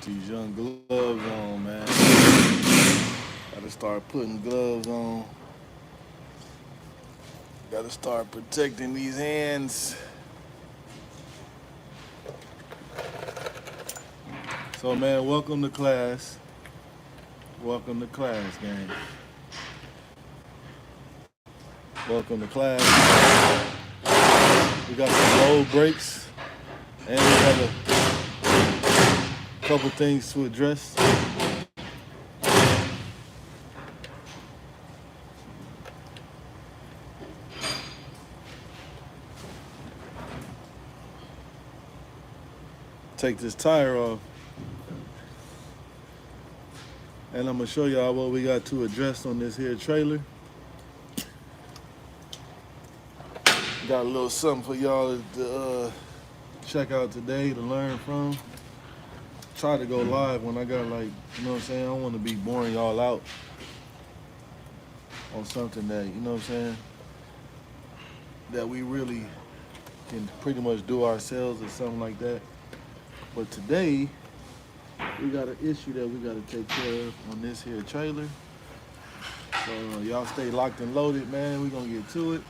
these young gloves on, man. Gotta start putting gloves on. Gotta start protecting these hands. So, man, welcome to class. Welcome to class, gang. Welcome to class. We got some load breaks, and we got a couple things to address. Take this tire off, and I'm gonna show y'all what we got to address on this here trailer. Got a little something for y'all to check out today, to learn from. Try to go live when I got, like, you know what I'm saying? I don't want to be boring y'all out on something that, you know what I'm saying, that we really can pretty much do ourselves or something like that. But today, we got an issue that we got to take care of on this here trailer. So y'all stay locked and loaded, man. We're going to get to it.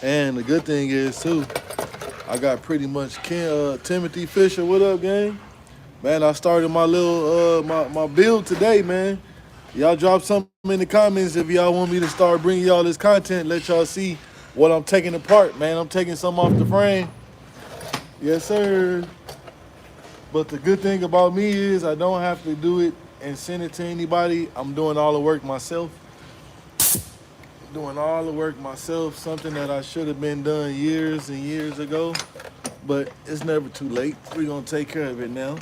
And the good thing is, too, I got pretty much Timothy Fisher. What up, gang? Man, I started my little my build today, man. Y'all drop something in the comments if y'all want me to start bringing y'all this content. Let y'all see what I'm taking apart, man. I'm taking some off the frame. Yes, sir. But the good thing about me is I don't have to do it and send it to anybody. I'm doing all the work myself. Doing all the work myself, something that I should have been done years and years ago, but it's never too late. We're gonna take care of it now.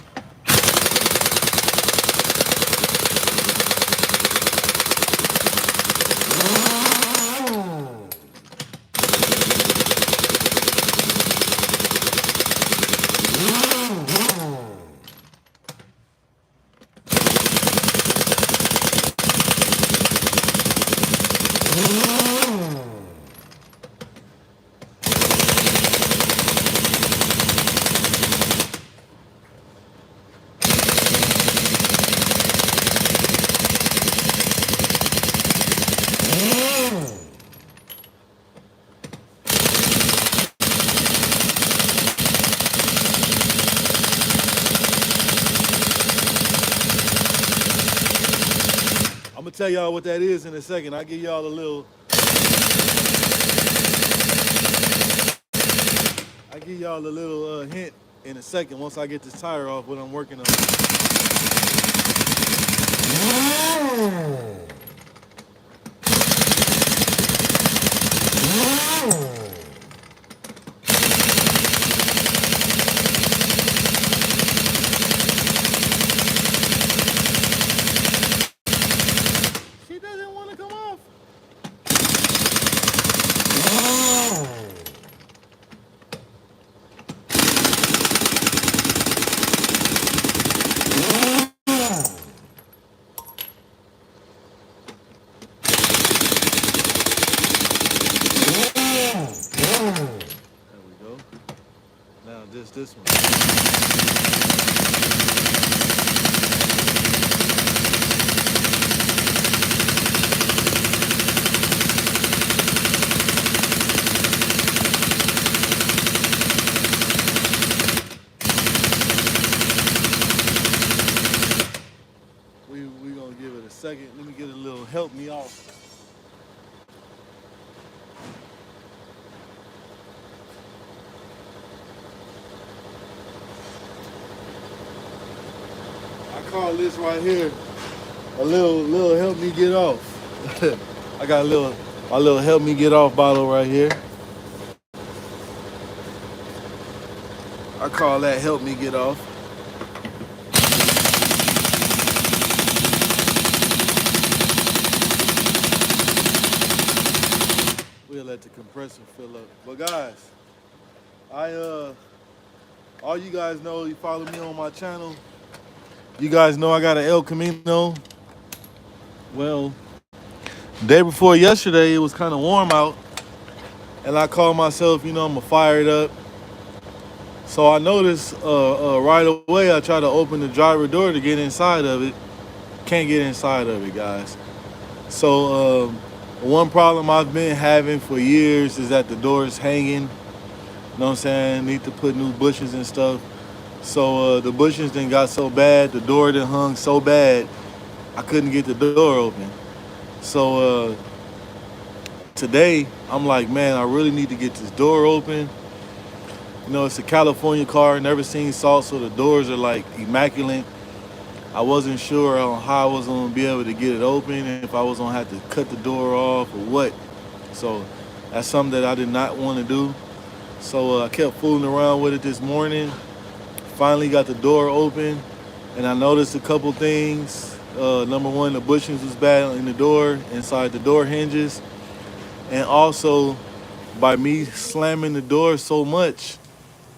I'm gonna tell y'all what that is in a second. I'll give y'all a little. I'll give y'all a little hint in a second once I get this tire off. What I'm working on. She doesn't want to come off. There we go. Now just this one. We gonna give it a second. Let me get a little help me off. I call this right here a little help me get off. I got my little help me get off bottle right here. I call that help me get off. We'll let the compressor fill up. But guys, all you guys know, you follow me on my channel. You guys know I got an El Camino. Well, Day before yesterday, it was kind of warm out, and I called myself, I'm gonna fire it up. So I noticed right away, I tried to open the driver door to get inside of it. Can't get inside of it, guys. So one problem I've been having for years is that the door is hanging. You know what I'm saying? Need to put new bushes and stuff. So the bushes then got so bad, the door then hung so bad, I couldn't get the door open. So today, I'm like, man, I really need to get this door open. It's a California car, never seen salt, so the doors are like immaculate. I wasn't sure on how I was gonna be able to get it open, and if I was gonna have to cut the door off or what. So that's something that I did not want to do. So I kept fooling around with it this morning. Finally got the door open, and I noticed a couple things. Number one, the bushings was bad in the door, inside the door hinges, and also by me slamming the door so much,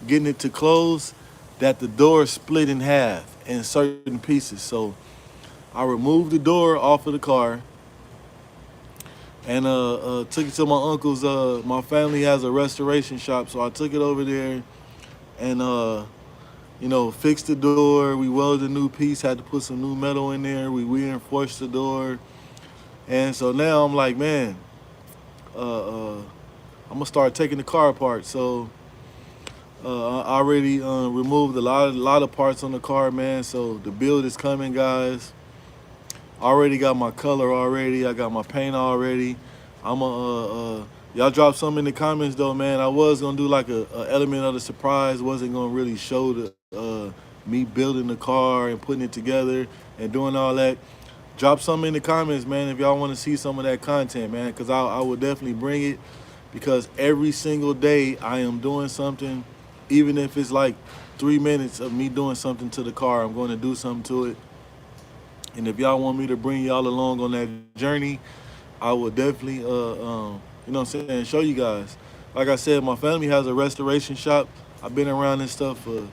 getting it to close, that the door split in half in certain pieces. So I removed the door off of the car and took it to my uncle's. My family has a restoration shop, so I took it over there and fixed the door. We welded a new piece, had to put some new metal in there. We reinforced the door, and so now I'm like, man, I'm gonna start taking the car apart. So I already removed a lot of parts on the car, man. So the build is coming, guys. I already got my color already. I got my paint already. Y'all drop some in the comments though, man. I was gonna do like a element of the surprise. Wasn't gonna really show the me building the car and putting it together and doing all that. Drop some in the comments, man, if y'all want to see some of that content, man, because I will definitely bring it, because every single day I am doing something, even if it's like 3 minutes of me doing something to the car. I'm going to do something to it. And if y'all want me to bring y'all along on that journey, I will definitely, show you guys. Like I said, my family has a restoration shop. I've been around this stuff for,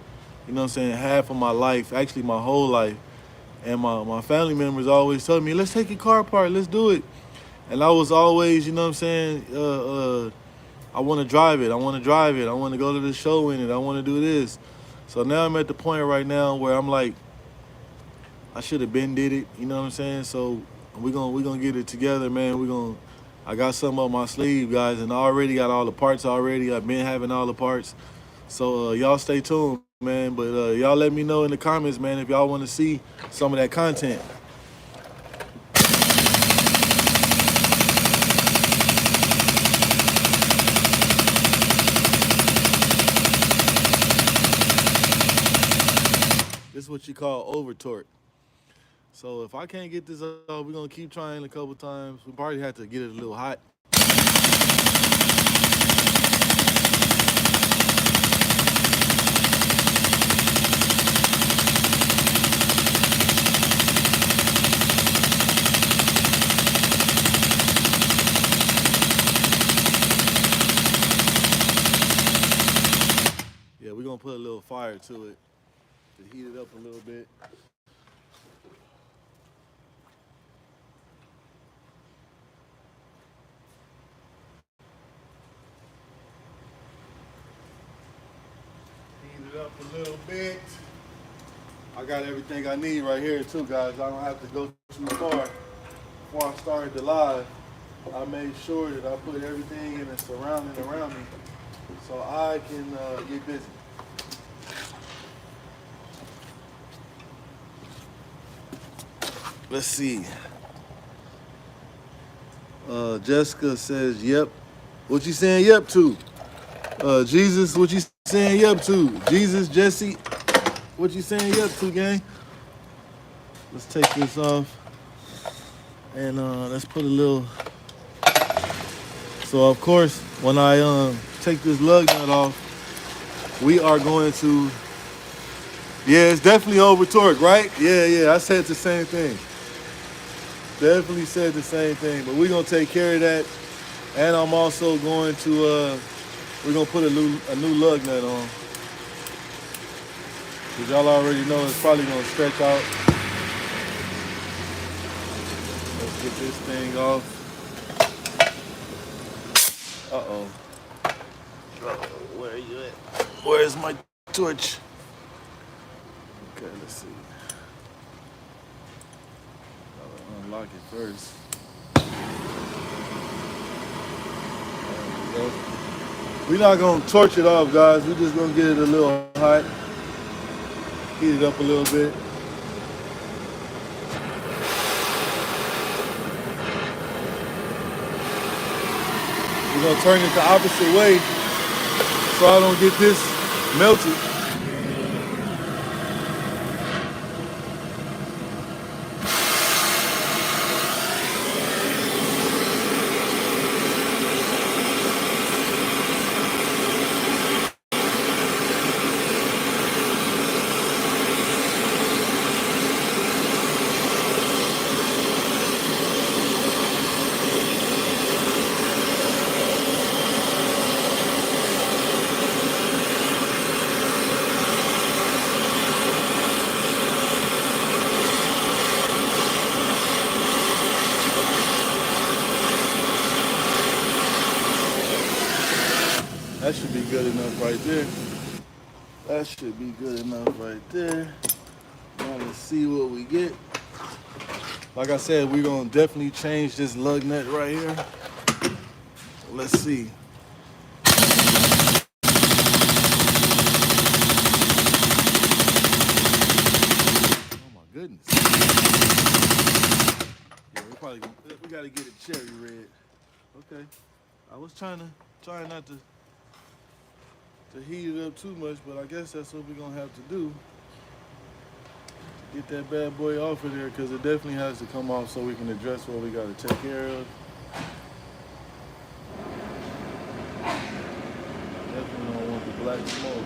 half of my life, actually my whole life. And my family members always tell me, let's take your car apart, let's do it. And I was always, I want to drive it. I want to drive it. I want to go to the show in it. I want to do this. So now I'm at the point right now where I'm like, I should have been did it. You know what I'm saying? So we're gonna get it together, man. I got something up my sleeve, guys, and I already got all the parts already. I've been having all the parts. So y'all stay tuned, man. But y'all let me know in the comments, man, if y'all want to see some of that content. This is what you call overtorqued. So if I can't get this up, we're gonna keep trying a couple times. We probably have to get it a little hot. Yeah, we're gonna put a little fire to it to heat it up a little bit. Heat it up a little bit. I got everything I need right here too, guys. I don't have to go too far. Before I started the live, I made sure that I put everything in the surrounding around me so I can get busy. Let's see. Jessica says, yep. What you saying yep to? Jesus, what you saying yep to? Jesus, Jesse, what you saying yep to, gang? Let's take this off. And let's put a little. So, of course, when I take this lug nut off, we are going to. Yeah, it's definitely over torque, right? Yeah, I said the same thing. Definitely said the same thing, but we're gonna take care of that. And I'm also going to, we're gonna put a new lug nut on. Cause y'all already know it's probably gonna stretch out. Let's get this thing off. Uh-oh. Where are you at? Where's my torch? Okay, let's see. I'll unlock it first. There we go. We're not gonna torch it off, guys. We're just gonna get it a little hot. Heat it up a little bit. We're gonna turn it the opposite way so I don't get this melted. That should be good enough right there. That should be good enough right there. Now let's see what we get. Like I said, we're gonna definitely change this lug nut right here. Let's see. Oh my goodness. Yeah, we gotta get it cherry red. Okay. I was trying not to heat it up too much, but I guess that's what we're gonna have to do. Get that bad boy off of there, because it definitely has to come off so we can address what we gotta take care of. Definitely don't want the black smoke.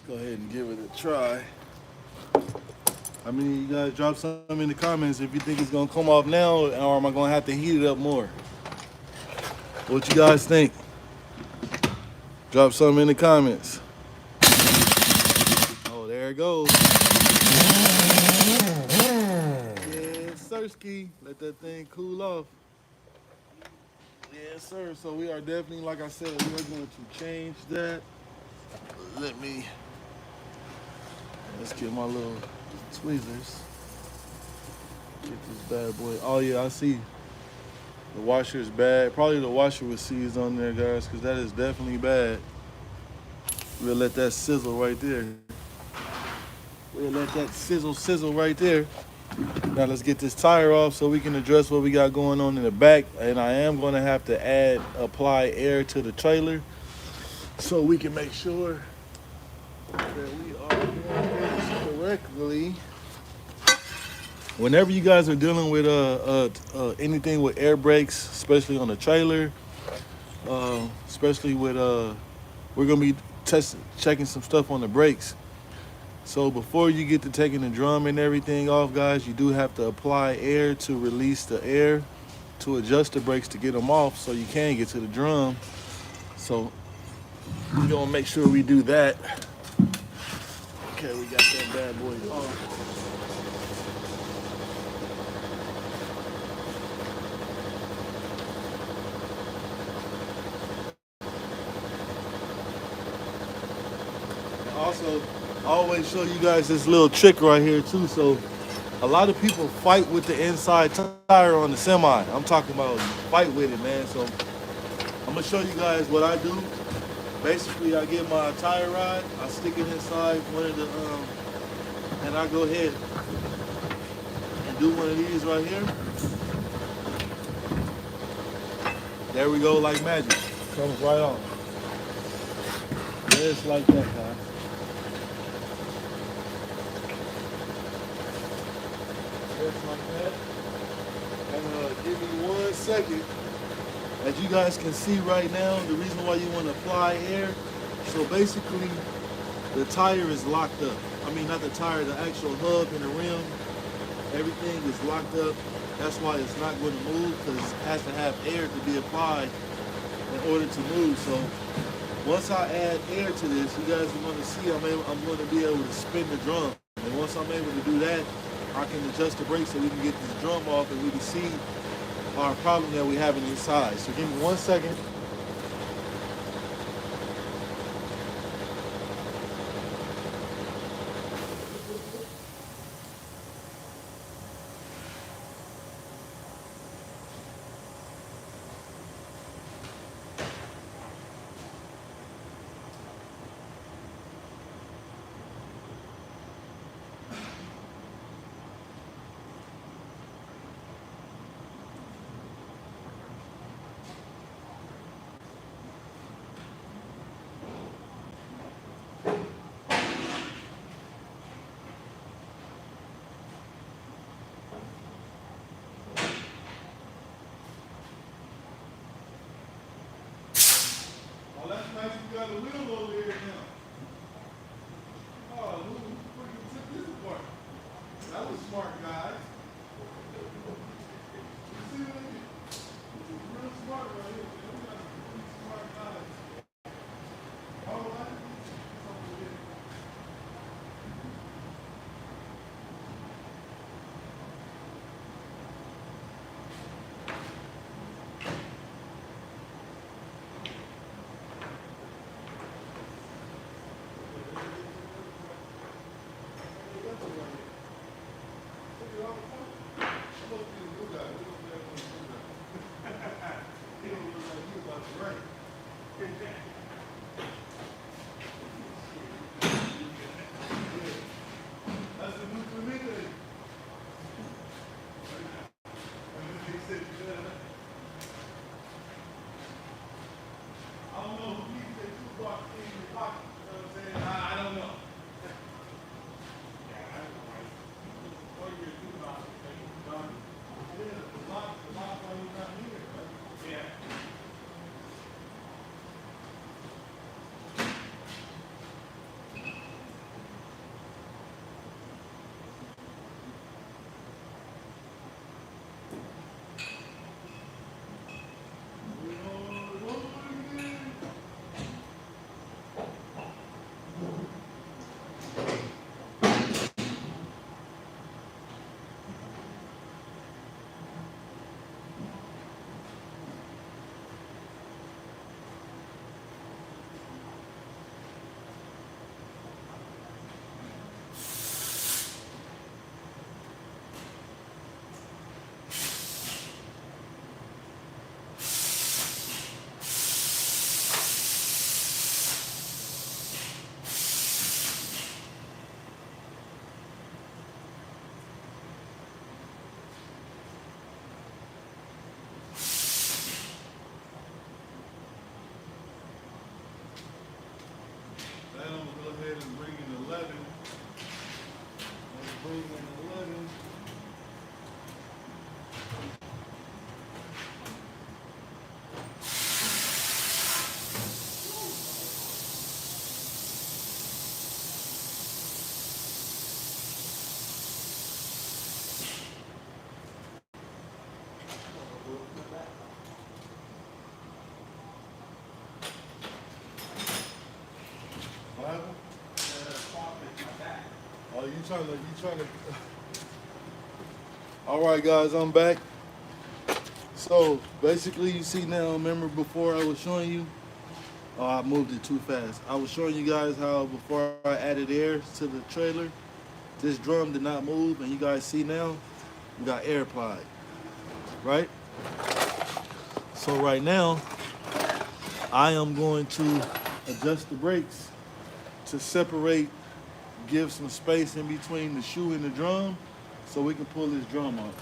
Go ahead and give it a try. I mean, you guys drop something in the comments if you think it's gonna come off now, or am I gonna have to heat it up more? What you guys think? Drop something in the comments. Oh, there it goes. Yes, sirski. Let that thing cool off. Yes, sir. So we are definitely, like I said, we are going to change that. Let's get my little tweezers. Get this bad boy. Oh yeah, I see. The washer is bad. Probably the washer was seized on there, guys, because that is definitely bad. We'll let that sizzle right there. We'll let that sizzle right there. Now let's get this tire off so we can address what we got going on in the back. And I am going to have to apply air to the trailer. so we can make sure that we are doing this correctly. Whenever you guys are dealing with anything with air brakes, especially on a trailer, especially with we're gonna be checking some stuff on the brakes. So before you get to taking the drum and everything off, guys, you do have to apply air to release the air to adjust the brakes to get them off, so you can get to the drum. So we're gonna make sure we do that. Okay, we got that bad boy off. Also, I always show you guys this little trick right here too. So a lot of people fight with the inside tire on the semi. I'm talking about fight with it, man. So I'm gonna show you guys what I do. Basically, I get my tire rod, I stick it inside one of the, and I go ahead and do one of these right here. There we go, like magic. Comes right on. Just like that, guys. Just like that. And give me 1 second. As you guys can see right now, the reason why you want to apply air, so basically the tire is locked up. I mean, not the tire, the actual hub and the rim, everything is locked up. That's why it's not going to move, because it has to have air to be applied in order to move. So once I add air to this, you guys are going to see I'm going to be able to spin the drum. And once I'm able to do that, I can adjust the brakes so we can get this drum off and we can see our problem that we have inside. So give me 1 second. Oh, that's nice. You got a wheel over here now. Oh, who freaking took this apart? That was smart, guys. You see what I mean? This is real smart right here. We got some pretty smart guys. All right. Something here. What happened? Oh, you trying to. All right, guys, I'm back. So basically, you see now. Remember before I was showing you. Oh, I moved it too fast. I was showing you guys how before I added air to the trailer, this drum did not move, and you guys see now, we got air applied, right? So right now, I am going to adjust the brakes to separate, give some space in between the shoe and the drum, so we can pull this drum off.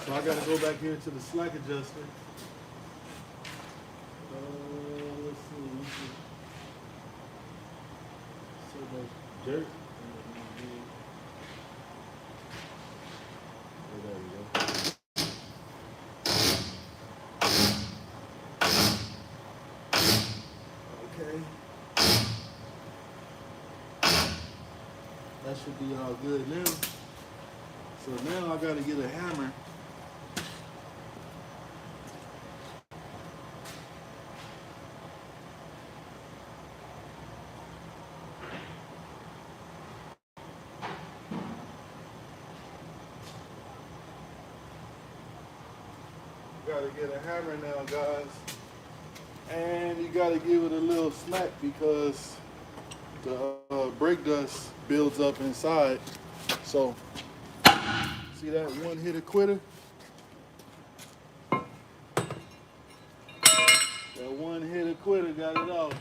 So I got to go back here to the slack adjuster. Let's see. So much dirt. Oh, there we go. Okay. That should be all good now. So now I gotta get a hammer. Gotta get a hammer now, guys. And you gotta give it a little smack because the brake dust builds up inside. So, see that one hitter quitter? That one hitter quitter got it off.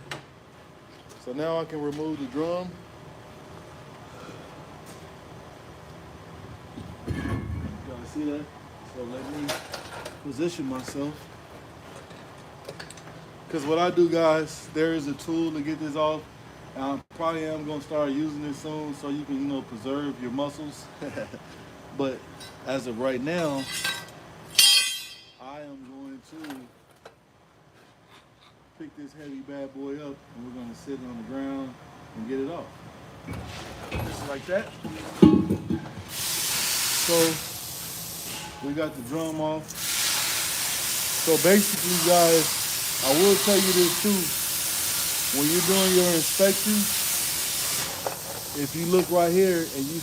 So now I can remove the drum. Y'all see that? So let me position myself. Because what I do, guys, there is a tool to get this off. And I probably am going to start using it soon so you can, preserve your muscles. But as of right now, I am going to pick this heavy bad boy up and we're going to sit it on the ground and get it off. Just like that. So we got the drum off. So basically, guys, I will tell you this too. When you're doing your inspection, if you look right here and you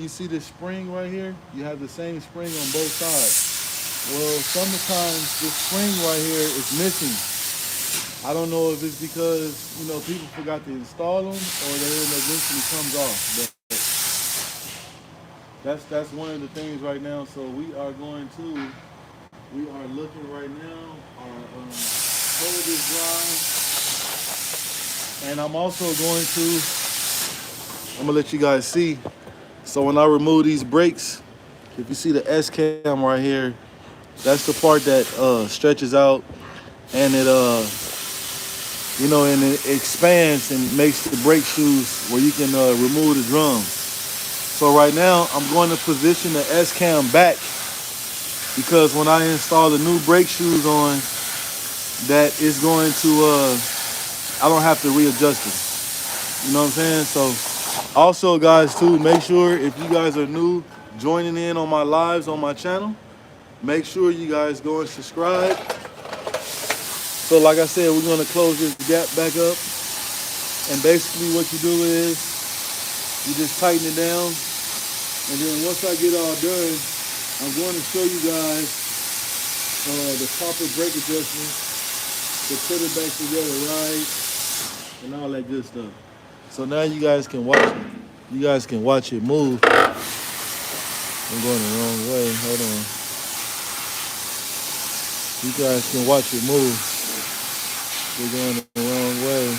see, this spring right here, you have the same spring on both sides. Well, sometimes this spring right here is missing. I don't know if it's because, people forgot to install them or they eventually comes off. But that's one of the things right now. So we are looking right now. Our hose is dry. And I'm gonna let you guys see. So when I remove these brakes, if you see the S cam right here, that's the part that stretches out and it and it expands and makes the brake shoes where you can remove the drum. So right now I'm going to position the S cam back because when I install the new brake shoes on, that is going to I don't have to readjust it. You know what I'm saying? So also, guys, too, make sure if you guys are new joining in on my lives on my channel, make sure you guys go and subscribe. So like I said, we're going to close this gap back up. And basically what you do is you just tighten it down. And then once I get all done, I'm going to show you guys the proper brake adjustment to put it back together right and all that good stuff. So now you guys can watch it. You guys can watch it move. I'm going the wrong way. Hold on. You guys can watch it move. We're going the wrong way.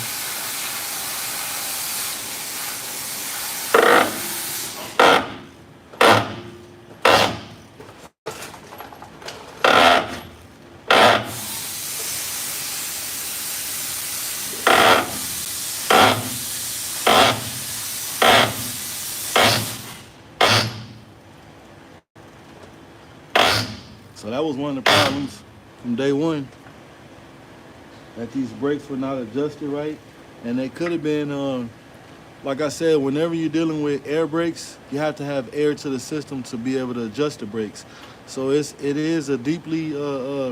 So that was one of the problems from day one, that these brakes were not adjusted right, and they could have been Like I said, whenever you're dealing with air brakes, you have to have air to the system to be able to adjust the brakes. So it is a deeply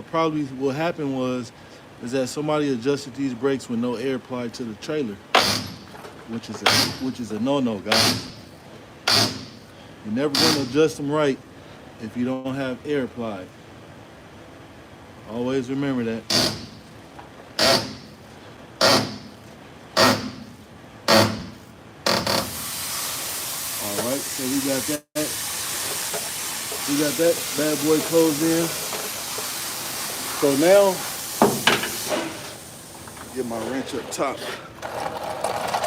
probably what happened was is that somebody adjusted these brakes with no air applied to the trailer, which is a no-no, guys. You're never going to adjust them right if you don't have air applied. Always remember that. All right, so we got that. We got that bad boy closed in. So now, get my wrench up top.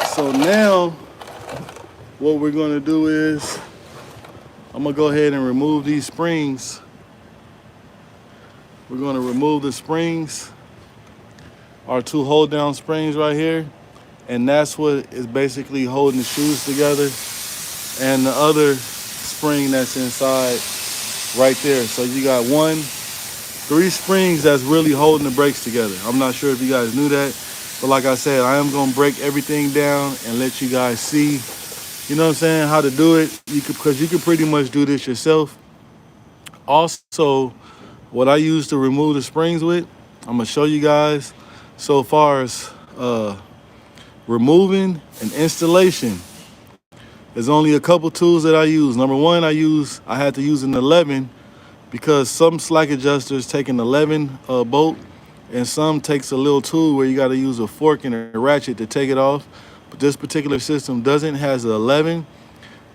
So now, what we're gonna do is, I'm gonna go ahead and remove these springs. We're gonna remove the springs, our two hold down springs right here. And that's what is basically holding the shoes together. And the other spring that's inside right there. So you got three springs that's really holding the brakes together. I'm not sure if you guys knew that, but like I said, I am gonna break everything down and let you guys see, you know what I'm saying, how to do it. Because you could pretty much do this yourself. Also, what I use to remove the springs with, I'm gonna show you guys. So far as removing and installation, there's only a couple tools that I use. Number one, I had to use an 11 because some slack adjusters take an 11 bolt, and some takes a little tool where you got to use a fork and a ratchet to take it off. But this particular system doesn't, has an 11.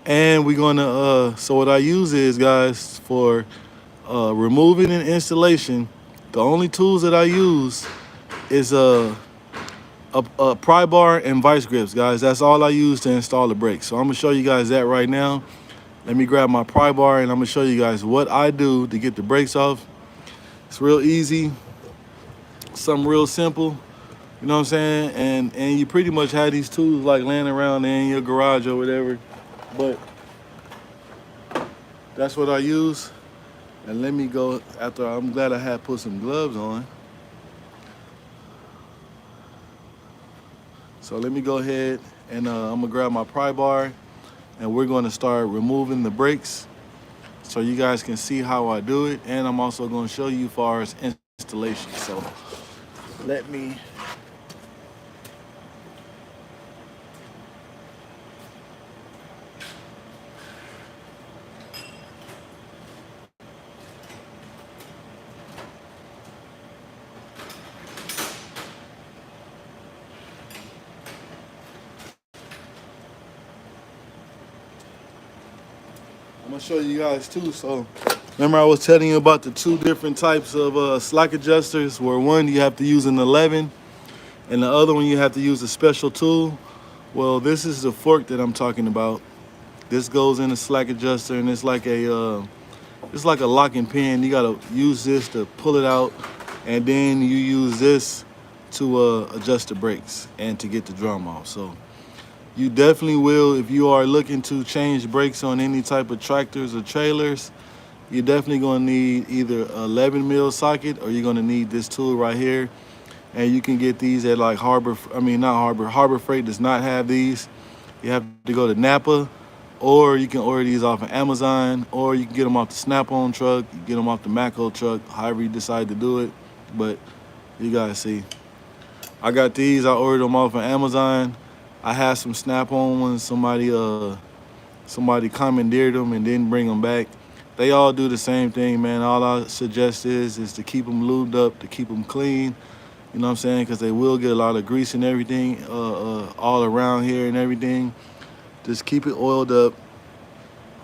And we're gonna so what I use is, guys, for removing and installation, the only tools that I use is a pry bar and vice grips, guys. That's all I use to install the brakes. So I'm gonna show you guys that right now. Let me grab my pry bar and I'm gonna show you guys what I do to get the brakes off. It's real easy, something real simple, you know what I'm saying? And you pretty much have these tools like laying around in your garage or whatever, but that's what I use. And let me go, after I'm glad I had put some gloves on. So let me go ahead and I'm gonna grab my pry bar and we're gonna start removing the brakes so you guys can see how I do it. And I'm also gonna show you as far as installation. So let me, I'm gonna show you guys too. So remember I was telling you about the two different types of slack adjusters, where one you have to use an 11 and the other one you have to use a special tool. Well, this is the fork that I'm talking about. This goes in a slack adjuster and it's like a locking pin. You gotta use this to pull it out, and then you use this to adjust the brakes and to get the drum off. So you definitely will, if you are looking to change brakes on any type of tractors or trailers, you're definitely gonna need either a 11 mil socket or you're gonna need this tool right here. And you can get these at like Harbor Freight does not have these. You have to go to Napa, or you can order these off of Amazon, or you can get them off the Snap-on truck, you get them off the Macco truck, however you decide to do it. But you guys see, I got these, I ordered them off of Amazon. I had some Snap-on ones, somebody commandeered them and didn't bring them back. They all do the same thing, man. All I suggest is to keep them lubed up, to keep them clean. You know what I'm saying? Because they will get a lot of grease and everything all around here and everything. Just keep it oiled up.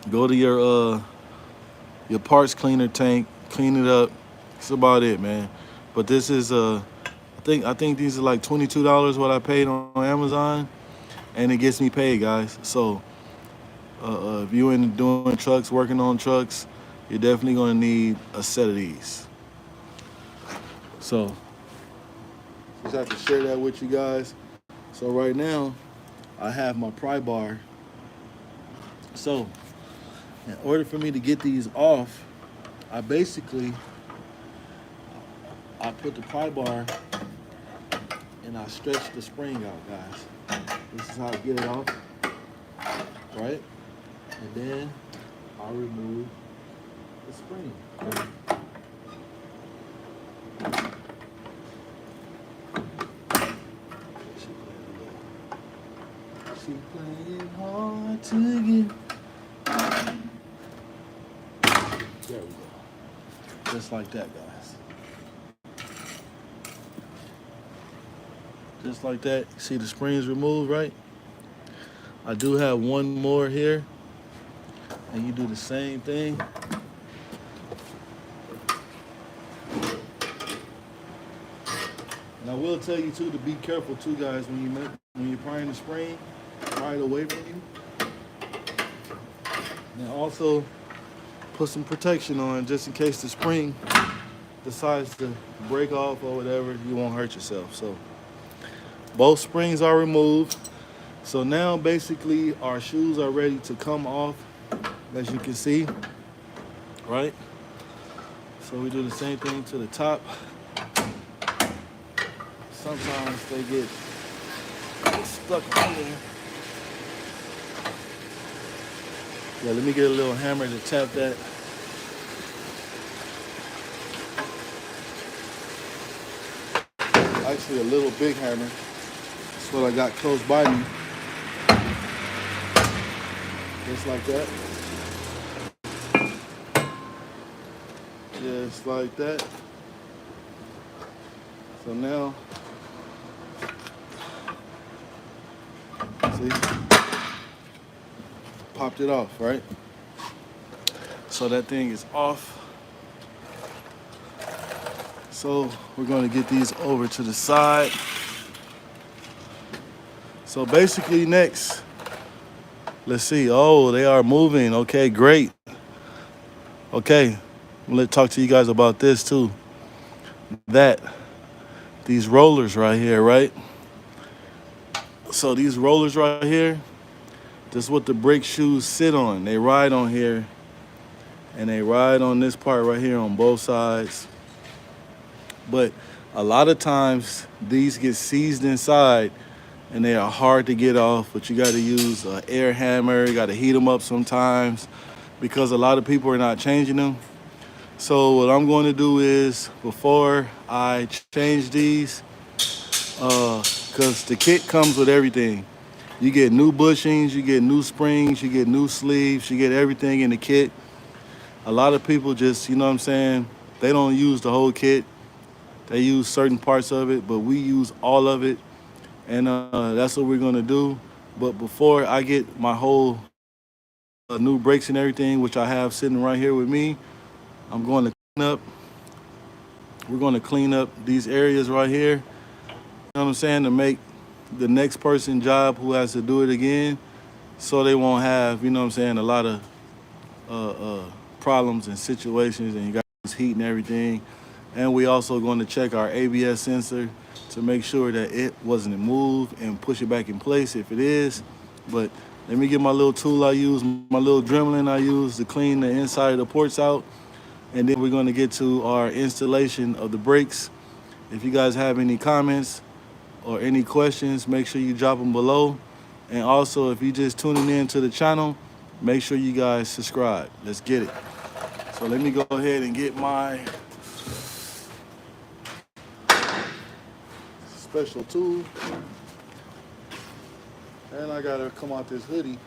Go to your parts cleaner tank, clean it up. That's about it, man. But this is I think these are like $22 what I paid on Amazon, and it gets me paid, guys. So if you're into doing trucks, working on trucks, you're definitely gonna need a set of these. So just have to share that with you guys. So right now, I have my pry bar. So in order for me to get these off, I put the pry bar and I stretch the spring out, guys. This is how I get it off. right? And then I'll remove the spring. She playing hard to get. There we go. Just like that, guys. Just like that. See the springs removed, right? I do have one more here. And you do the same thing. And I will tell you too to be careful too, guys, when you're prying the spring, pry it away from you. And also put some protection on just in case the spring decides to break off or whatever, you won't hurt yourself. So both springs are removed. So now basically our shoes are ready to come off, as you can see, right? So we do the same thing to the top. Sometimes they get stuck on there. Yeah, let me get a little hammer to tap that. Actually a little big hammer. That's what I got close by me. Just like that. Just like that. So now, see, popped it off, right? So that thing is off. So we're going to get these over to the side. So basically next, let's see. Oh, they are moving. Okay, great. Okay, let's talk to you guys about this too. These rollers right here, right? So these rollers right here, this is what the brake shoes sit on. They ride on here, and they ride on this part right here on both sides. But a lot of times these get seized inside and they are hard to get off, but you got to use an air hammer. You got to heat them up sometimes because a lot of people are not changing them. So what I'm going to do is, before I change these, because the kit comes with everything. You get new bushings, you get new springs, you get new sleeves, you get everything in the kit. A lot of people just, you know what I'm saying, they don't use the whole kit. They use certain parts of it, but we use all of it. And that's what we're going to do. But before I get my whole new brakes and everything, which I have sitting right here with me, I'm going to clean up. We're going to clean up these areas right here. You know what I'm saying? To make the next person's job who has to do it again, so they won't have, you know what I'm saying, a lot of problems and situations, and you got heat and everything. And we also going to check our ABS sensor to make sure that it wasn't moved and push it back in place if it is. But let me get my little tool I use, my little Dremlin I use to clean the inside of the ports out. And then we're going to get to our installation of the brakes. If you guys have any comments or any questions, make sure you drop them below. And also, if you're just tuning in to the channel, make sure you guys subscribe. Let's get it. So let me go ahead and get my special tool. And I gotta come out this hoodie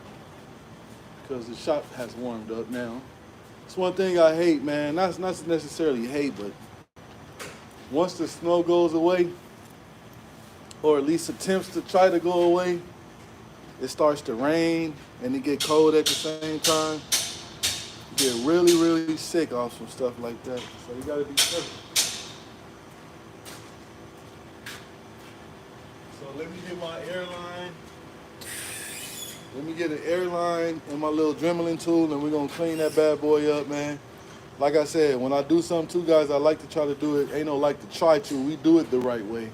because the shop has warmed up now. It's one thing I hate, man. Not necessarily hate, but once the snow goes away, or at least attempts to try to go away, it starts to rain and it get cold at the same time. You get really, really sick off some stuff like that. So you gotta be careful. So let me get my airline. Let me get an airline and my little Dremlin tool, and we're gonna clean that bad boy up, man. Like I said, when I do something too, guys, I like to try to do it. Ain't no like to try to. We do it the right way.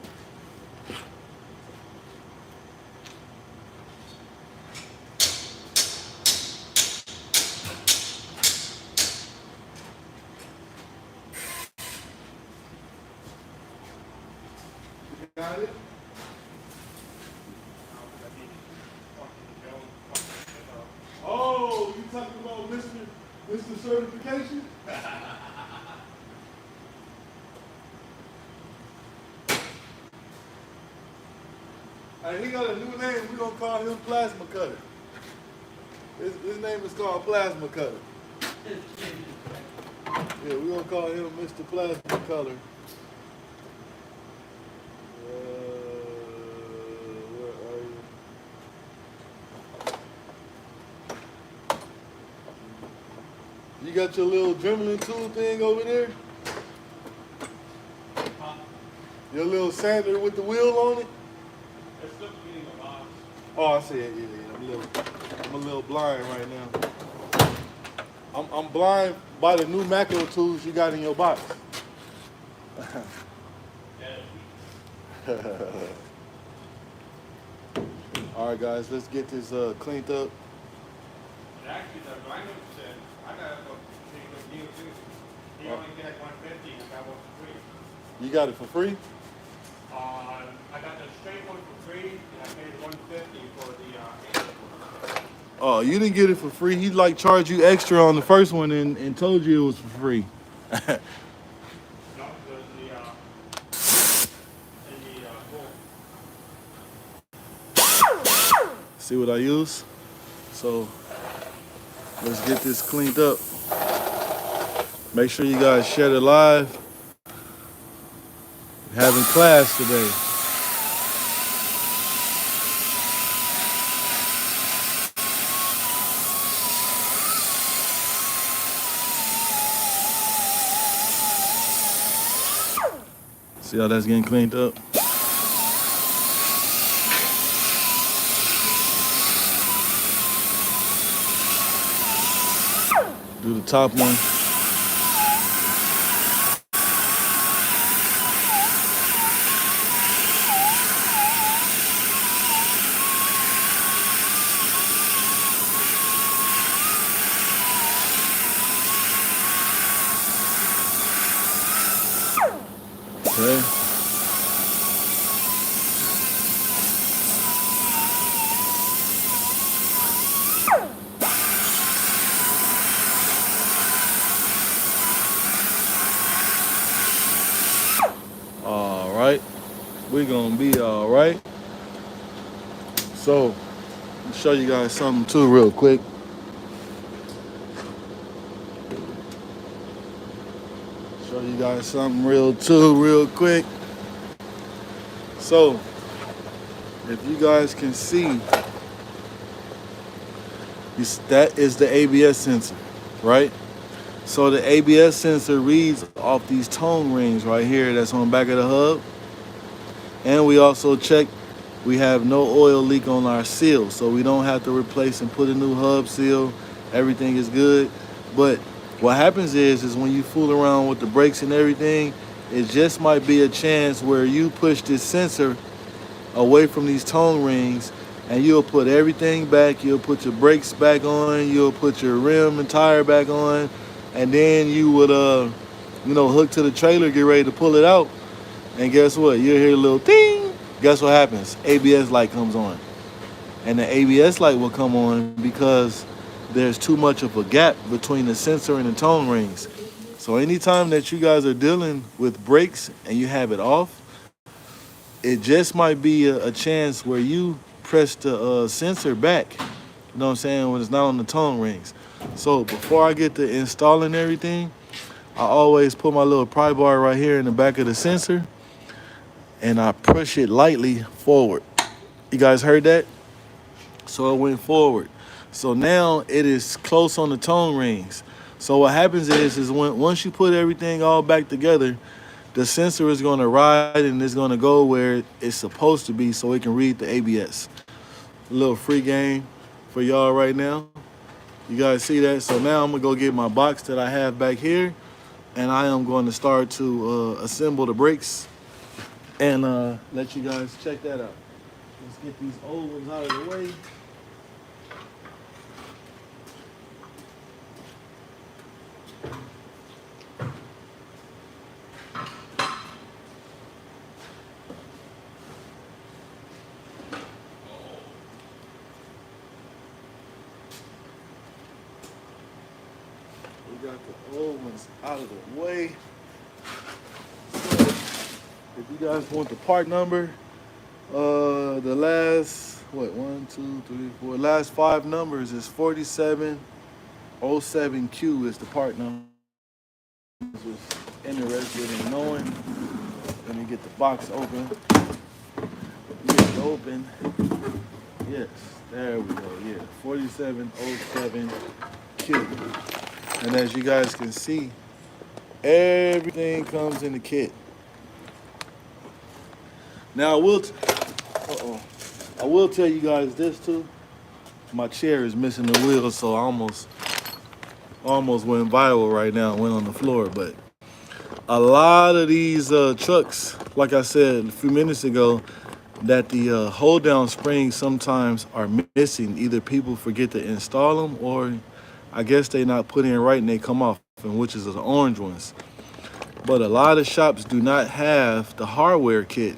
Got it? Mr. Certification? Hey, he got a new name. We're gonna call him Plasma Cutter. His name is called Plasma Cutter. Yeah, we're gonna call him Mr. Plasma Cutter. Where are you? You got your little dremeling tool thing over there? Your little sander with the wheel on it? It's still cleaning the box. Oh, I see it. Yeah. I'm a little blind right now. I'm blind by the new macro tools you got in your box. All right, guys, let's get this cleaned up. And actually, the grinder said, I got a deal too. He only get 150 and I got one for free. You got it for free? I got the straight one for free and I paid 150 for the Oh, you didn't get it for free. He like charged you extra on the first one and told you it was for free. no, because full. See what I use? So let's get this cleaned up. Make sure you guys share it live. We're having class today. See how that's getting cleaned up? Do the top one. Okay. All right. We're gonna be all right. So, I'll show you guys something too real quick. Show you guys something real quick. So, if you guys can see, that is the ABS sensor, right? So the ABS sensor reads off these tone rings right here that's on the back of the hub. And we also check we have no oil leak on our seal, so we don't have to replace and put a new hub seal. Everything is good. But what happens is when you fool around with the brakes and everything, it just might be a chance where you push this sensor away from these tone rings and you'll put everything back. You'll put your brakes back on, you'll put your rim and tire back on, and then you would hook to the trailer, get ready to pull it out, and guess what? You'll hear a little ding. Guess what happens? ABS light comes on. And the ABS light will come on because there's too much of a gap between the sensor and the tone rings. So anytime that you guys are dealing with brakes and you have it off, it just might be a chance where you press the sensor back, you know what I'm saying, when it's not on the tone rings. So before I get to installing everything, I always put my little pry bar right here in the back of the sensor and I push it lightly forward. You guys heard that? So it went forward. So now it is close on the tone rings. So what happens is once you put everything all back together, the sensor is going to ride and it's going to go where it's supposed to be so it can read the ABS. A little free game for y'all right now. You guys see that? So now I'm going to go get my box that I have back here, and I am going to start to assemble the brakes and let you guys check that out. Let's get these old ones out of the way. got the old ones out of the way. So if you guys want the part number, the last one, two, three, four, last five numbers is 4707Q is the part number. Was interested in knowing. Let me get the box open. Get it open. Yes, there we go. Yeah, 4707Q. And as you guys can see, everything comes in the kit. Now I will tell you guys this too. My chair is missing the wheel, so I almost went viral right now. Went on the floor, but a lot of these trucks, like I said a few minutes ago, that the hold down springs sometimes are missing. Either people forget to install them, or I guess they not put in right and they come off, and which is the orange ones. But a lot of shops do not have the hardware kit.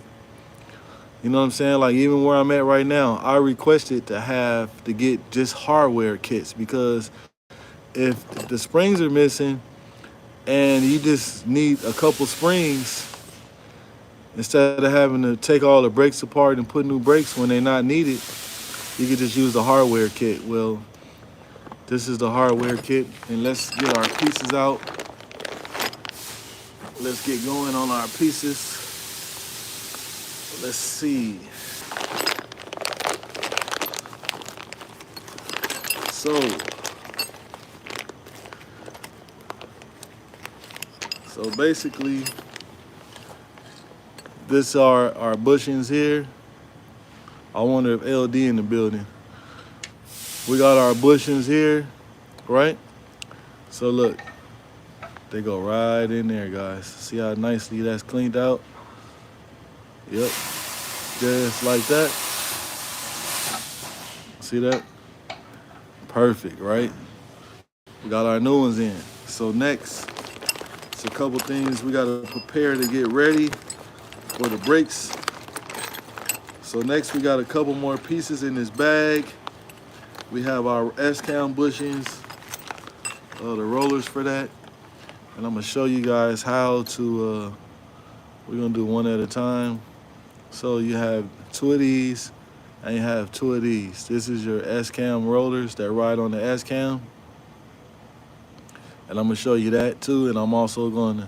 You know what I'm saying? Like even where I'm at right now, I requested to get just hardware kits, because if the springs are missing and you just need a couple springs, instead of having to take all the brakes apart and put new brakes when they're not needed, you could just use the hardware kit. Well, this is the hardware kit, and let's get our pieces out. Let's get going on our pieces. Let's see. So basically, this are our bushings here. I wonder if LD in the building. We got our bushings here, right? So look, they go right in there, guys. See how nicely that's cleaned out? Yep, just like that. See that? Perfect, right? We got our new ones in. So next, it's a couple things we gotta prepare to get ready for the brakes. So next we got a couple more pieces in this bag. We have our S-cam bushings, the rollers for that. And I'm gonna show you guys how to, we're gonna do one at a time. So you have two of these and you have two of these. This is your S-cam rollers that ride on the S-cam. And I'm gonna show you that too. And I'm also gonna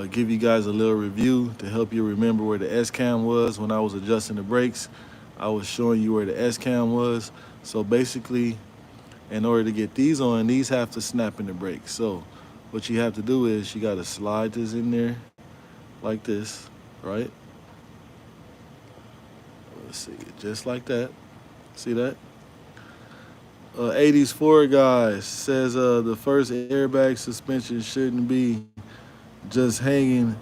give you guys a little review to help you remember where the S-cam was. When I was adjusting the brakes, I was showing you where the S-cam was. So basically, in order to get these on, these have to snap in the brakes. So what you have to do is you gotta slide this in there like this, right? Let's see, just like that. See that? 80s Ford guys says the first airbag suspension shouldn't be just hanging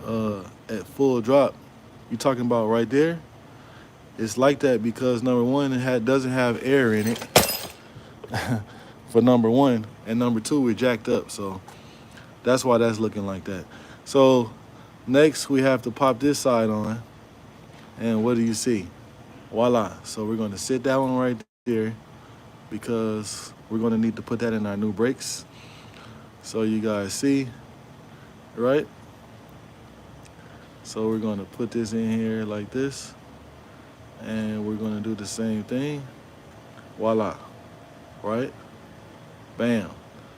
at full drop. You talking about right there? It's like that because number one, it doesn't have air in it for number one, and number two, we're jacked up. So that's why that's looking like that. So next we have to pop this side on, and what do you see? Voila. So we're going to sit that one right there because we're going to need to put that in our new brakes. So you guys see, right? So we're going to put this in here like this, and we're going to do the same thing. Voila, right? Bam.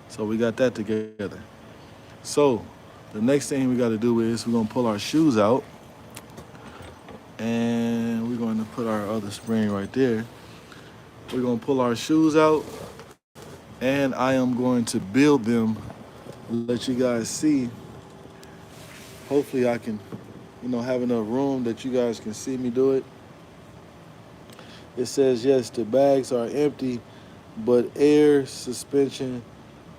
So we got that together. So the next thing we got to do is we're going to pull our shoes out, and we're going to put our other spring right there. We're going to pull our shoes out, and I am going to build them, let you guys see. Hopefully I can, have enough room that you guys can see me do it. It says, yes, the bags are empty, but air suspension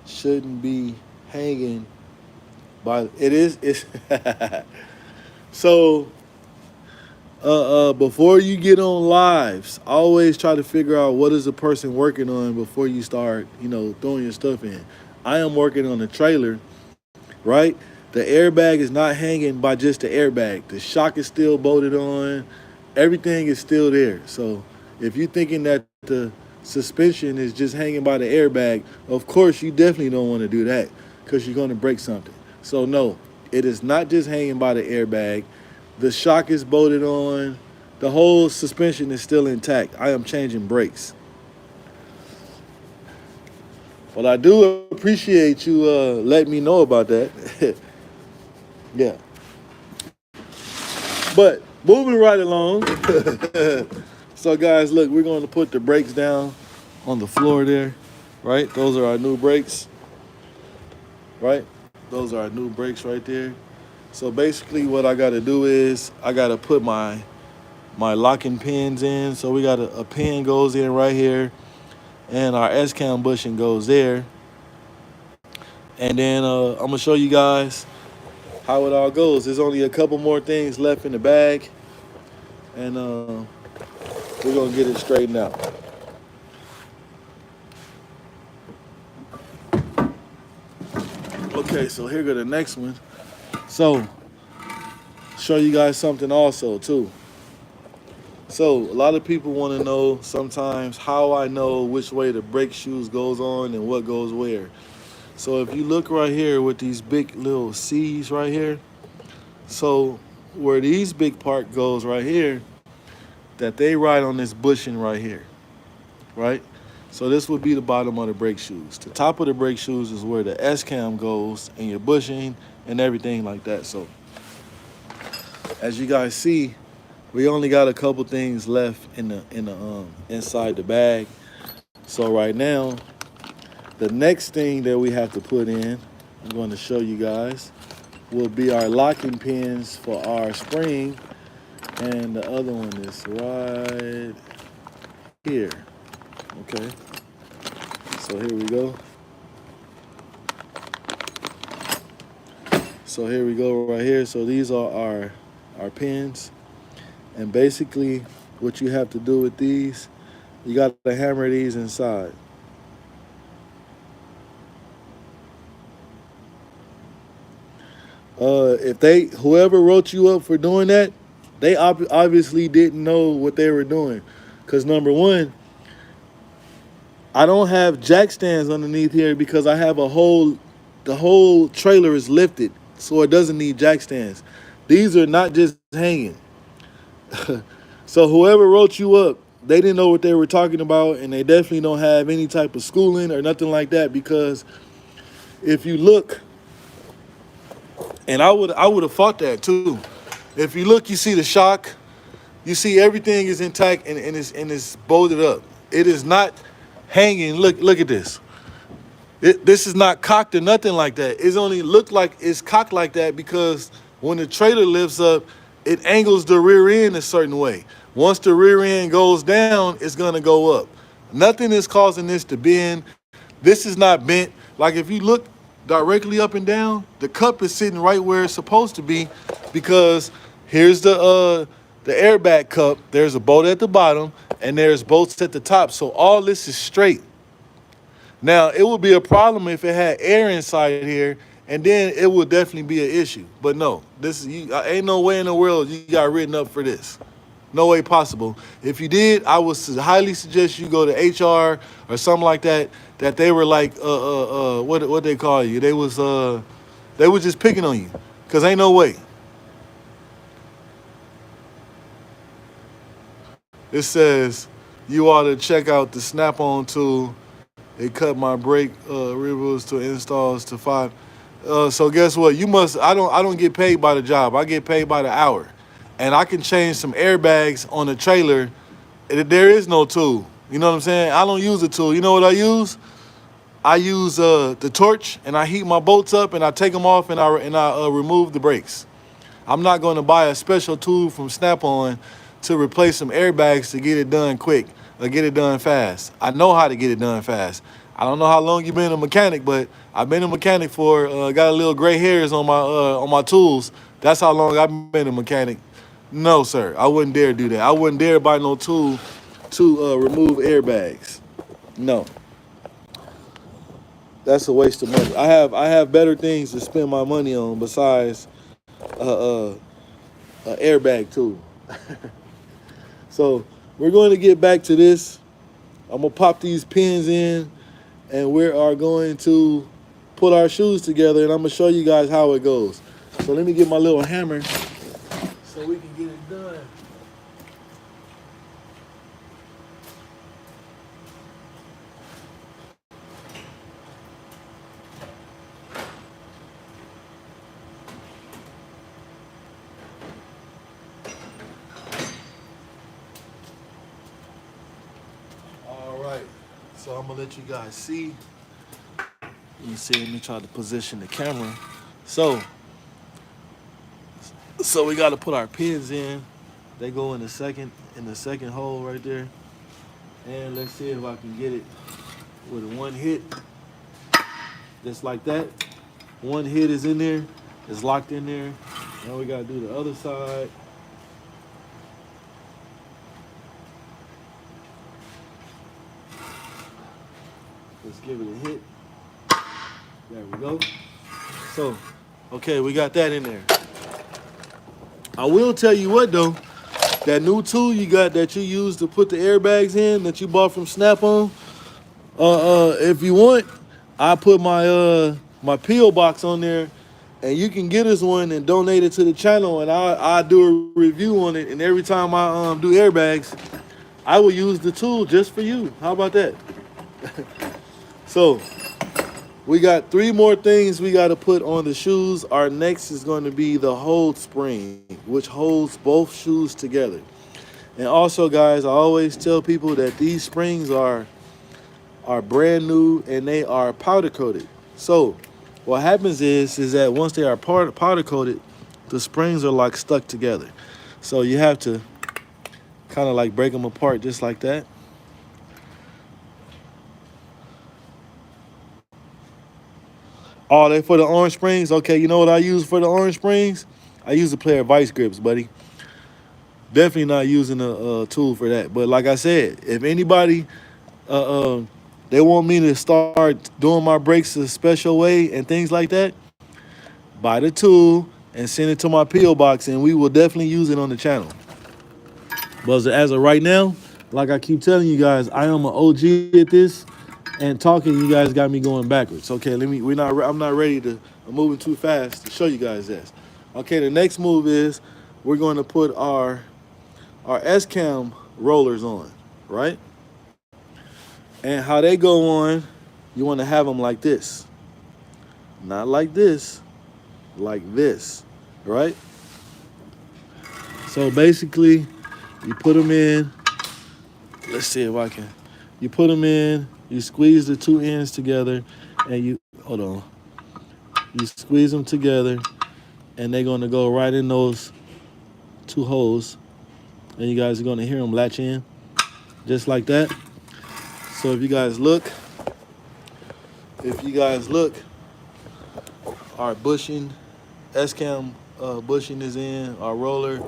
shouldn't be hanging by, it's, so, before you get on lives, always try to figure out what is the person working on before you start, throwing your stuff in. I am working on a trailer, right? The airbag is not hanging by just the airbag. The shock is still bolted on. Everything is still there. So if you're thinking that the suspension is just hanging by the airbag, of course you definitely don't want to do that because you're going to break something. So no, it is not just hanging by the airbag. The shock is bolted on. The whole suspension is still intact. I am changing brakes. Well, I do appreciate you letting me know about that. Yeah. But moving right along. So guys, look, we're going to put the brakes down on the floor there, right? Those are our new brakes, right? Those are our new brakes right there. So basically what I got to do is I got to put my locking pins in. So we got a pin goes in right here, and our S-cam bushing goes there. And then I'm going to show you guys how it all goes. There's only a couple more things left in the bag, and we're going to get it straightened out. Okay, so here go the next one. So, show you guys something also too. So, a lot of people want to know sometimes how I know which way the brake shoes goes on and what goes where. So, if you look right here with these big little C's right here, so where these big part goes right here, that they ride on this bushing right here, right? So this would be the bottom of the brake shoes. The top of the brake shoes is where the S-cam goes and your bushing and everything like that. So as you guys see, we only got a couple things left in the inside the bag. So right now, the next thing that we have to put in, I'm going to show you guys, will be our locking pins for our spring, and the other one is right here. Okay, so here we go. So here we go right here. So these are our pins, and basically what you have to do with these, you got to hammer these inside. If whoever wrote you up for doing that, they obviously didn't know what they were doing, because number one, I don't have jack stands underneath here because I have the whole trailer is lifted, so it doesn't need jack stands. These are not just hanging. So whoever wrote you up, they didn't know what they were talking about, and they definitely don't have any type of schooling or nothing like that, because if you look, and I would have fought that too. If you look, you see the shock, you see everything is intact and it's bolted up. It is not hanging. Look at this. This is not cocked or nothing like that. It's only looked like it's cocked like that because when the trailer lifts up, it angles the rear end a certain way. Once the rear end goes down, it's gonna go up. Nothing is causing this to bend. This is not bent. Like if you look directly up and down, the cup is sitting right where it's supposed to be, because here's the airbag cup. There's a bolt at the bottom and there's bolts at the top. So all this is straight. Now, it would be a problem if it had air inside here, and then it would definitely be an issue. But no, ain't no way in the world you got written up for this. No way possible. If you did, I would highly suggest you go to HR or something like that. That they were like, what they call you? They was just picking on you, cause ain't no way. It says you ought to check out the snap-on tool. It cut my brake rivers to installs to 5. So guess what? I don't get paid by the job. I get paid by the hour. And I can change some airbags on the trailer. There is no tool. You know what I'm saying? I don't use a tool. You know what I use? I use the torch, and I heat my bolts up, and I take them off, and I remove the brakes. I'm not going to buy a special tool from Snap-on to replace some airbags to get it done quick or get it done fast. I know how to get it done fast. I don't know how long you've been a mechanic, but I've been a mechanic for got a little gray hairs on my tools. That's how long I've been a mechanic. No, sir, I wouldn't dare do that. I wouldn't dare buy no tool to remove airbags. No, that's a waste of money. I have better things to spend my money on besides an airbag tool. So we're going to get back to this. I'm gonna pop these pins in, and we are going to put our shoes together, and I'm gonna show you guys how it goes. So let me get my little hammer so we can get it done. All right, so I'm gonna let you guys see. You see, let me try to position the camera. So, so we got to put our pins in. They go in the second hole right there. And let's see if I can get it with one hit, just like that. One hit is in there, it's locked in there. Now we got to do the other side. Let's give it a hit. There we go. So, okay, we got that in there. I will tell you what though, that new tool you got that you use to put the airbags in that you bought from Snap-on, if you want, I put my PO box on there, and you can get us one and donate it to the channel, and I do a review on it. And every time I do airbags, I will use the tool just for you. How about that? So we got 3 more things we got to put on the shoes. Our next is going to be the hold spring, which holds both shoes together. And also, guys, I always tell people that these springs are brand new and they are powder coated. So what happens is that once they are powder coated, the springs are like stuck together. So you have to kind of like break them apart just like that. Oh, they for the orange springs? Okay, you know what I use for the orange springs? I use a pair of vice grips, buddy. Definitely not using a tool for that. But like I said, if anybody they want me to start doing my brakes a special way and things like that, buy the tool and send it to my PO box, and we will definitely use it on the channel. But as of right now, like I keep telling you guys, I am an OG at this, and talking, you guys got me going backwards. Okay, I'm not ready to, I'm moving too fast to show you guys this. Okay, the next move is we're going to put our S-cam rollers on, right? And how they go on, you want to have them like this. Not like this, like this, right? So basically, you put them in. Let's see if I can. You put them in, you squeeze the 2 ends together, and hold on. You squeeze them together, and they're going to go right in those 2 holes. And you guys are going to hear them latch in, just like that. So if you guys look, our bushing, S-cam bushing is in, our roller,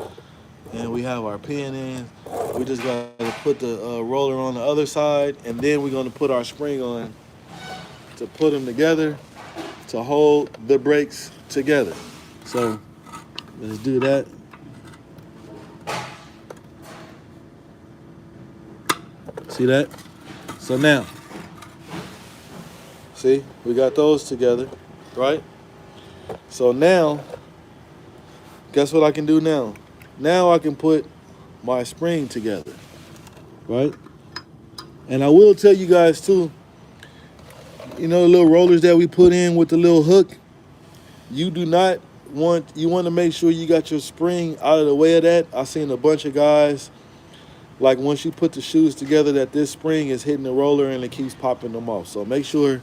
and we have our pin in. We just got to put the roller on the other side, and then we're going to put our spring on to put them together to hold the brakes together. So let's do that. See that? So now, see, we got those together, right? So now, guess what I can do now? Now I can put my spring together, right? And I will tell you guys too, you know the little rollers that we put in with the little hook? You want to make sure you got your spring out of the way of that. I've seen a bunch of guys, like once you put the shoes together, that this spring is hitting the roller and it keeps popping them off. So make sure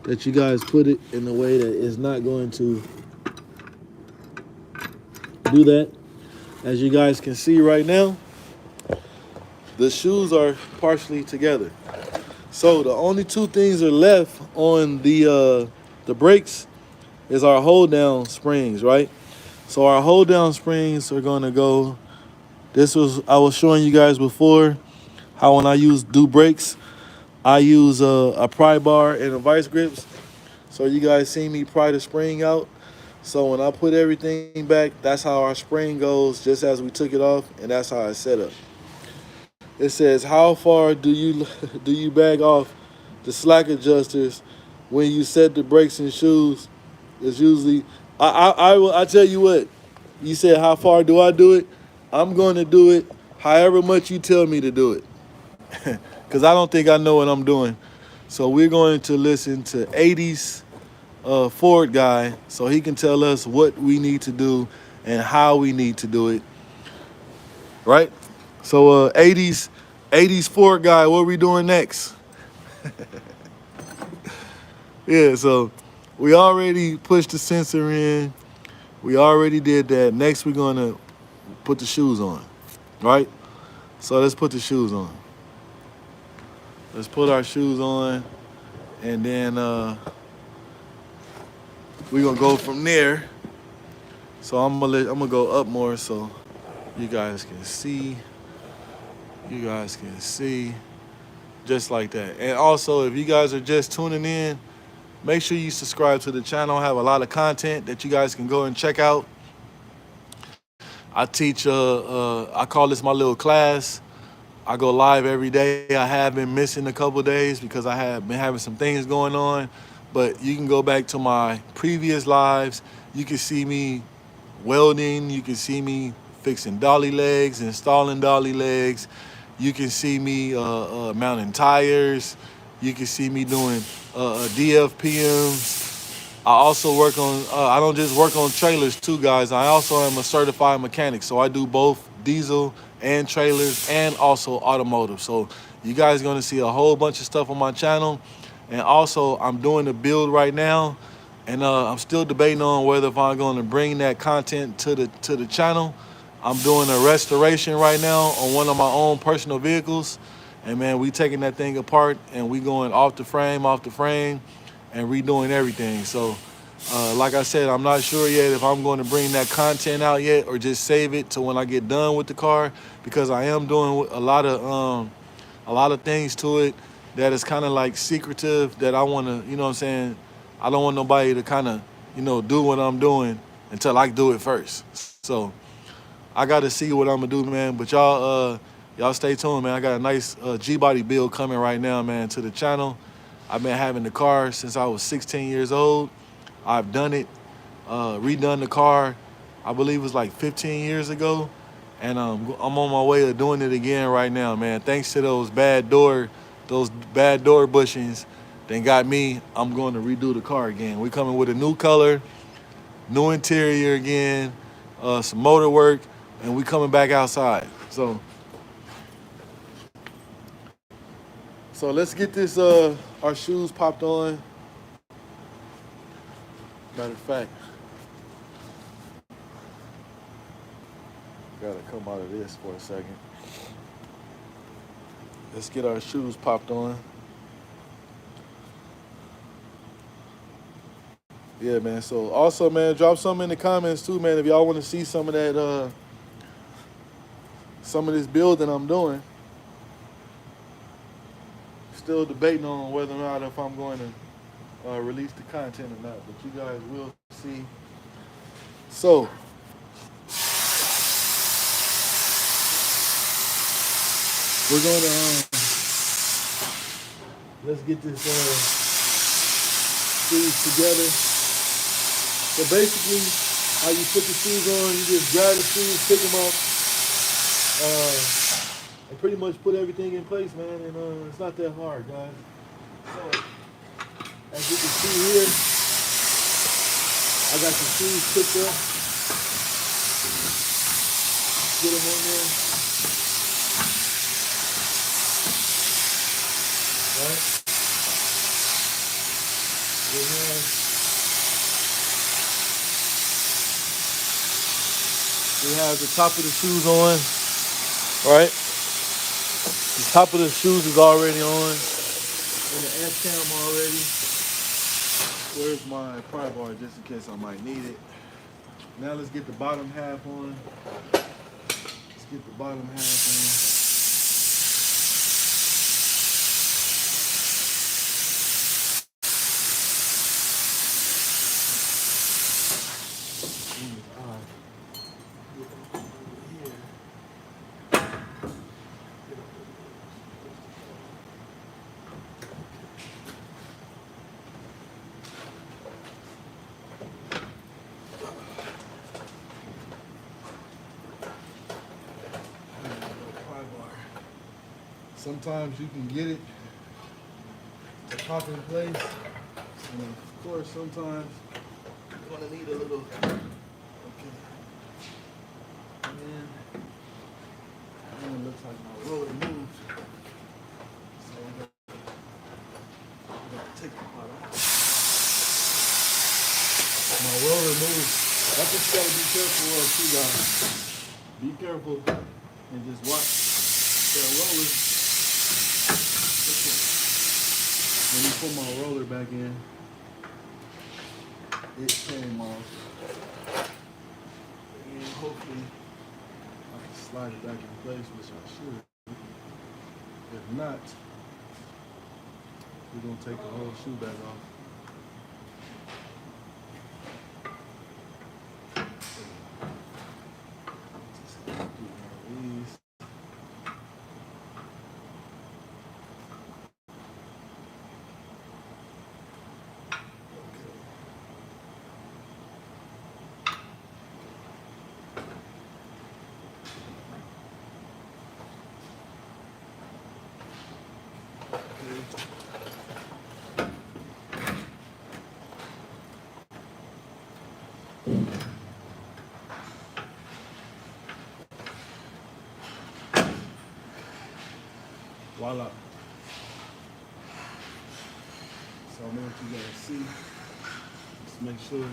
that you guys put it in a way that is not going to do that. As you guys can see right now, the shoes are partially together. So the only 2 things are left on the brakes is our hold down springs, right? So our hold down springs are going to go. I was showing you guys before how when I do brakes, I use a pry bar and a vice grips. So you guys see me pry the spring out. So when I put everything back, that's how our spring goes, just as we took it off, and that's how it's set up. It says, how far do you do you bag off the slack adjusters when you set the brakes and shoes? It's usually I tell you what. You said how far do I do it? I'm going to do it however much you tell me to do it, because I don't think I know what I'm doing. So we're going to listen to 80s Ford guy so he can tell us what we need to do and how we need to do it, right? So 80s Ford guy, what are we doing next? Yeah, so we already pushed the sensor in. We already did that. Next we're gonna put the shoes on, right? So let's put the shoes on. Let's put our shoes on, and then we're gonna go from there. So I'm gonna go up more so you guys can see. You guys can see just like that. And also, if you guys are just tuning in, make sure you subscribe to the channel. I have a lot of content that you guys can go and check out. I teach, I call this my little class. I go live every day. I have been missing a couple days because I have been having some things going on. But you can go back to my previous lives. You can see me welding. You can see me fixing dolly legs, installing dolly legs. You can see me mounting tires. You can see me doing DFPMs. I also work on, I don't just work on trailers too, guys. I also am a certified mechanic. So I do both diesel and trailers and also automotive. So you guys are going to see a whole bunch of stuff on my channel. And also I'm doing a build right now. And I'm still debating on whether if I'm going to bring that content to the channel. I'm doing a restoration right now on one of my own personal vehicles. And man, we taking that thing apart and we going off the frame, and redoing everything. So like I said, I'm not sure yet if I'm going to bring that content out yet or just save it to when I get done with the car, because I am doing a lot of things to it that is kind of like secretive that I want to, you know what I'm saying? I don't want nobody to kind of, do what I'm doing until I do it first. So I got to see what I'm going to do, man. But y'all stay tuned, man. I got a nice G-body build coming right now, man, to the channel. I've been having the car since I was 16 years old. I've done it, redone the car, I believe it was like 15 years ago. And I'm on my way to doing it again right now, man. Thanks to those bad door bushings that got me, I'm going to redo the car again. We're coming with a new color, new interior again, some motor work, and we coming back outside. So let's get this our shoes popped on. Matter of fact, gotta come out of this for a second. Let's get our shoes popped on. Yeah, man. So also, man, drop something in the comments too, man. If y'all want to see some of that, some of this building I'm doing. Still debating on whether or not if I'm going to release the content or not, but you guys will see. So we're going to let's get this shoes together. So basically, how you put the shoes on, you just grab the shoes, pick them up, and pretty much put everything in place, man. And it's not that hard, guys. So as you can see here, I got the shoes picked up. Get them on there. Right? We have the top of the shoes on. Right? The top of the shoes is already on. And the F cam already. Where's my pry bar just in case I might need it. Now let's get the bottom half on. Let's get the bottom half on. Sometimes you can get it to pop in place. And of course, sometimes you're gonna need a little, okay. And it looks like my roller moved. So I'm gonna take the part out. My roller moved. That's what you gotta be careful of too, guys. Be careful and just watch that roller. When you put my roller back in, it came off. And hopefully I can slide it back in place, which I should. If not, we're gonna take the whole shoe back off. Voila. So now what you gotta see, just make sure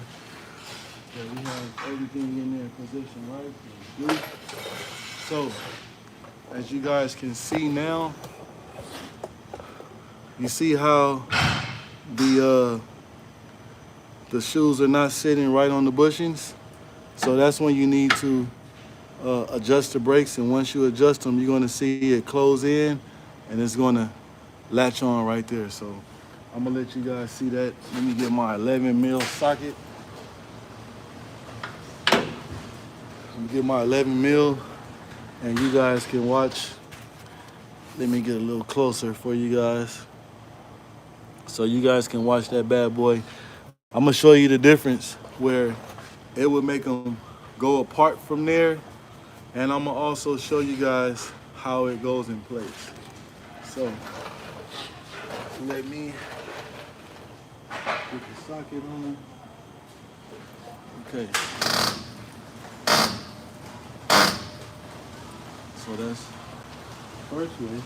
that we have everything in their position right. Good. So, as you guys can see now, you see how the shoes are not sitting right on the bushings. So that's when you need to adjust the brakes, and once you adjust them, you're gonna see it close in and it's gonna latch on right there. So I'm gonna let you guys see that. Let me get my 11 mil socket. I'm gonna get my 11 mil and you guys can watch. Let me get a little closer for you guys so you guys can watch that bad boy. I'm gonna show you the difference where it would make them go apart from there, and I'm gonna also show you guys how it goes in place. So let me get the socket on. Okay. So that's the first way.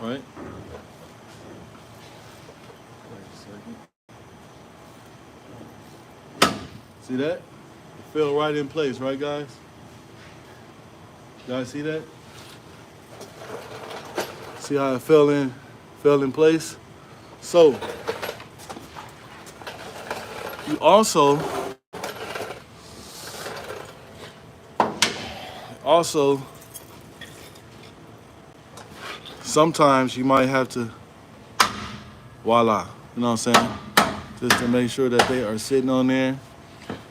All right. Wait a second. See that? It fell right in place, right, guys? Guys see that? See how it fell in place? So you also sometimes you might have to, voila, you know what I'm saying? Just to make sure that they are sitting on there.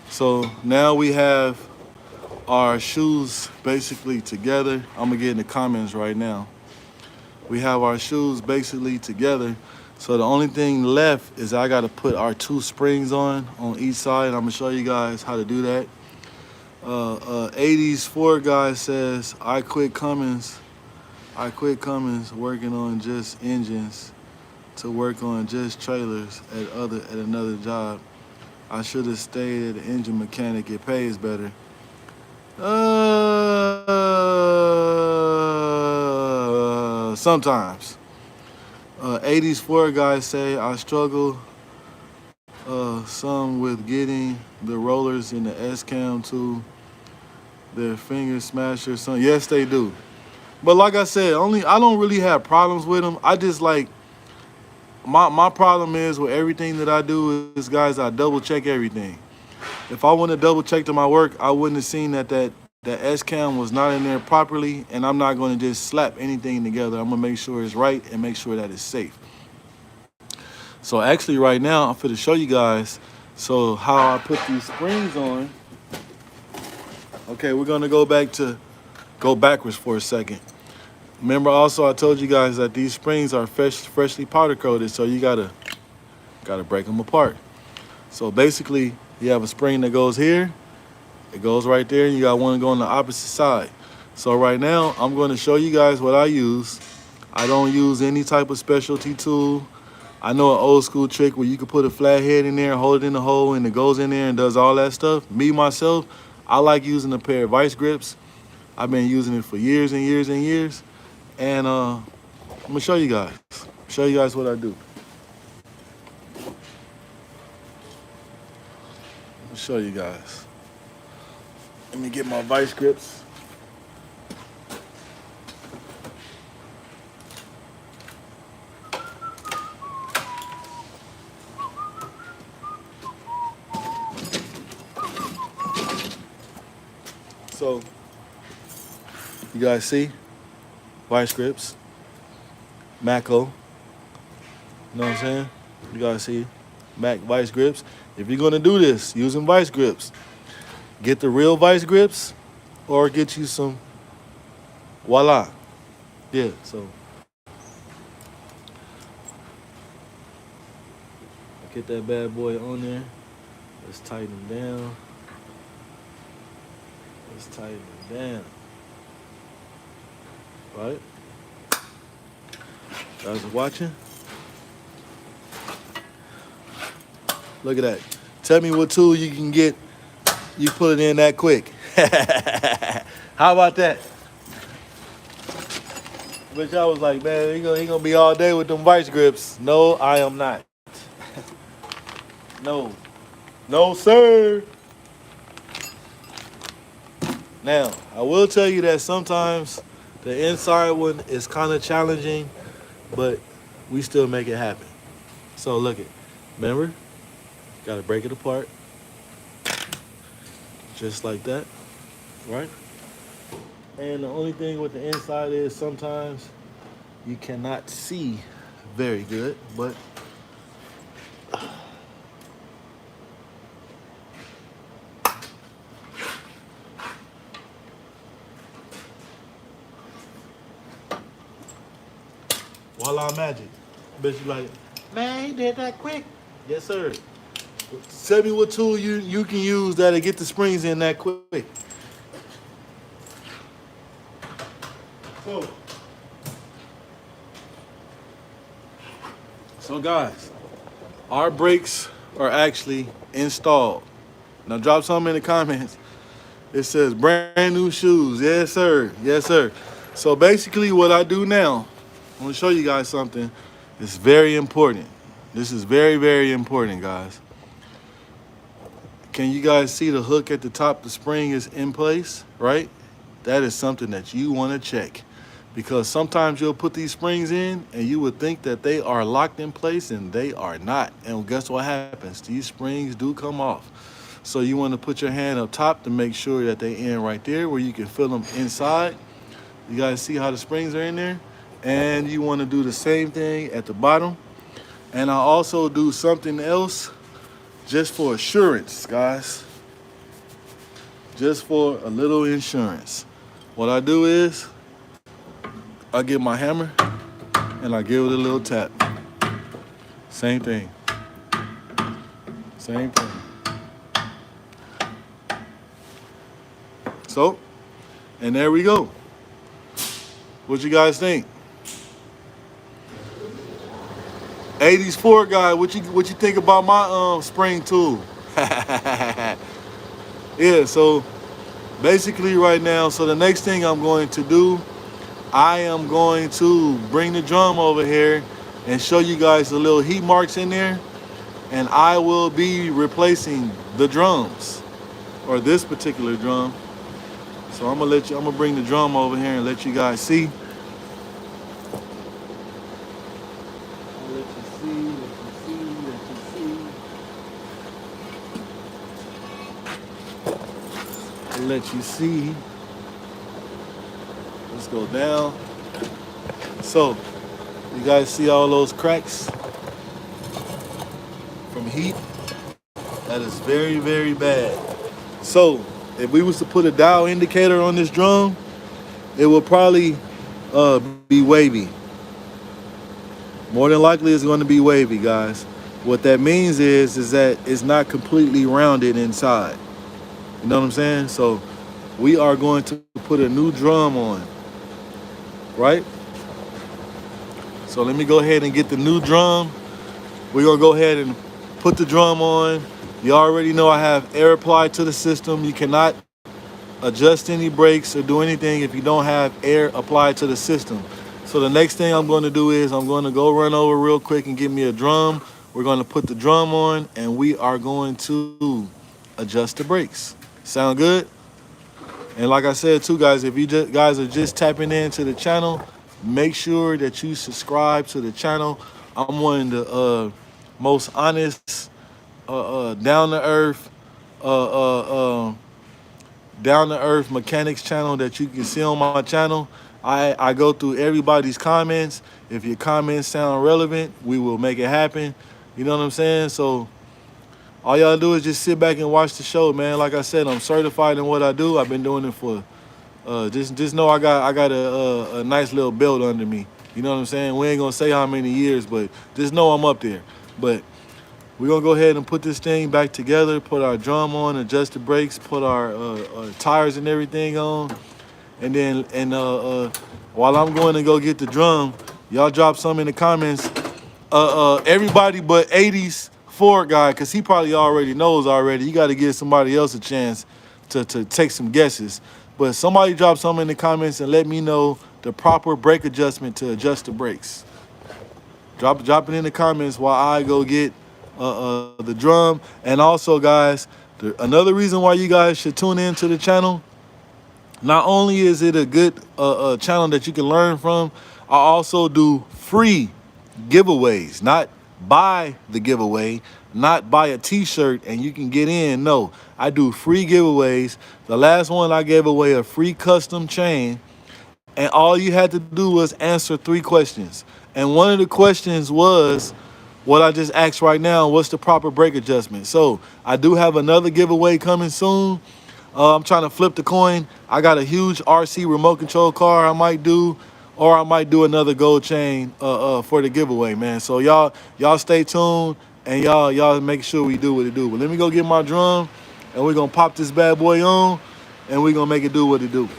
So now we have our shoes basically together. I'm gonna get in the comments right now. We have our shoes basically together. So the only thing left is I gotta put our 2 springs on each side. I'm gonna show you guys how to do that. 80s Ford guy says, I quit Cummins working on just engines to work on just trailers at another job. I should have stayed at the engine mechanic. It pays better. Sometimes. 80s Ford guys say I struggle some with getting the rollers in the S-cam to their finger smasher. Some, yes, they do. But like I said, I don't really have problems with them. I just like, my problem is with everything that I do is, guys, I double check everything. If I wouldn't have double checked my work, I wouldn't have seen that S-cam was not in there properly, and I'm not going to just slap anything together. I'm going to make sure it's right and make sure that it's safe. So actually right now, I'm going to show you guys how I put these springs on. Okay, we're going to go backwards for a second. Remember also I told you guys that these springs are freshly powder coated, so you gotta break them apart. So basically, you have a spring that goes here, it goes right there, and you got one going on the opposite side. So right now, I'm going to show you guys what I use. I don't use any type of specialty tool. I know an old school trick where you can put a flathead in there, hold it in the hole, and it goes in there and does all that stuff. Me, myself, I like using a pair of vice grips. I've been using it for years and years and years. And I'm gonna show you guys. Show you guys what I do. I'll show you guys. Let me get my vice grips. So, you guys see? Vice grips. Mako. You know what I'm saying? You guys see? Mac vice grips. If you're gonna do this using vice grips, get the real vice grips or get you some voila. Yeah, so get that bad boy on there. Let's tighten him down. Let's tighten him down. Right? Guys are watching. Look at that. Tell me what tool you can get. You put it in that quick. How about that? But y'all was like, man, he gonna be all day with them vice grips. No, I am not. No. No, sir. Now, I will tell you that sometimes the inside one is kind of challenging, but we still make it happen. So look it. Remember? Gotta break it apart. Just like that. Right? And the only thing with the inside is sometimes you cannot see very good, but voila magic. Bet you like, man, he did that quick. Yes, sir. Tell me what tool you can use that'll get the springs in that quick. So guys, our brakes are actually installed. Now drop something in the comments. It says brand new shoes. Yes, sir. Yes, sir. So basically what I do now, I'm gonna show you guys something. It's very important. This is very, very important, guys. Can you guys see the hook at the top? The spring is in place, right? That is something that you want to check, because sometimes you'll put these springs in and you would think that they are locked in place and they are not. And guess what happens? These springs do come off. So you want to put your hand up top to make sure that they in right there where you can feel them inside. You guys see how the springs are in there? And you want to do the same thing at the bottom. And I also do something else just for assurance, guys. Just for a little insurance. What I do is I get my hammer and I give it a little tap. Same thing. Same thing. So, and there we go. What you guys think? 80s Ford guy, what you think about my spring tool? Yeah, so basically right now, so the next thing I'm going to do, I am going to bring the drum over here and show you guys the little heat marks in there, and I will be replacing the drums, or this particular drum. So I'm gonna bring the drum over here and let you guys see. Let you see. Let's go down. So, you guys see all those cracks from heat? That is very, very bad. So, if we was to put a dial indicator on this drum, it will probably be wavy. More than likely, it's going to be wavy, guys. What that means is that it's not completely rounded inside. You know what I'm saying? So we are going to put a new drum on, right? So let me go ahead and get the new drum. We're gonna go ahead and put the drum on. You already know I have air applied to the system. You cannot adjust any brakes or do anything if you don't have air applied to the system. So the next thing I'm gonna do is I'm gonna go run over real quick and get me a drum. We're gonna put the drum on and we are going to adjust the brakes. Sound good? And like I said too, guys, if you guys are just tapping into the channel, make sure that you subscribe to the channel. I'm one of the most honest, down to earth, down to earth mechanics channel that you can see on my channel. I go through everybody's comments. If your comments sound relevant, we will make it happen. You know what I'm saying? So all y'all do is just sit back and watch the show, man. Like I said, I'm certified in what I do. I've been doing it for just know I got a nice little belt under me. You know what I'm saying? We ain't gonna say how many years, but just know I'm up there. But we're gonna go ahead and put this thing back together, put our drum on, adjust the brakes, put our tires and everything on. And then while I'm going to go get the drum, y'all drop some in the comments. Everybody but 80s Ford guy, because he probably already knows already. You got to give somebody else a chance to take some guesses. But somebody drop some in the comments and let me know the proper brake adjustment to adjust the brakes. Drop it in the comments while I go get the drum. And also, guys, another reason why you guys should tune in to the channel, not only is it a good channel that you can learn from, I also do free giveaways. Not buy the giveaway, not buy a t-shirt and you can get in. No, I do free giveaways. The last one I gave away a free custom chain, and all you had to do was answer 3 questions. And one of the questions was what I just asked right now: what's the proper brake adjustment? So I do have another giveaway coming soon. I'm trying to flip the coin. I got a huge RC remote control car I might do, or I might do another gold chain for the giveaway, man. So y'all stay tuned and y'all make sure we do what it do. But let me go get my drum and we're gonna pop this bad boy on and we're gonna make it do what it do.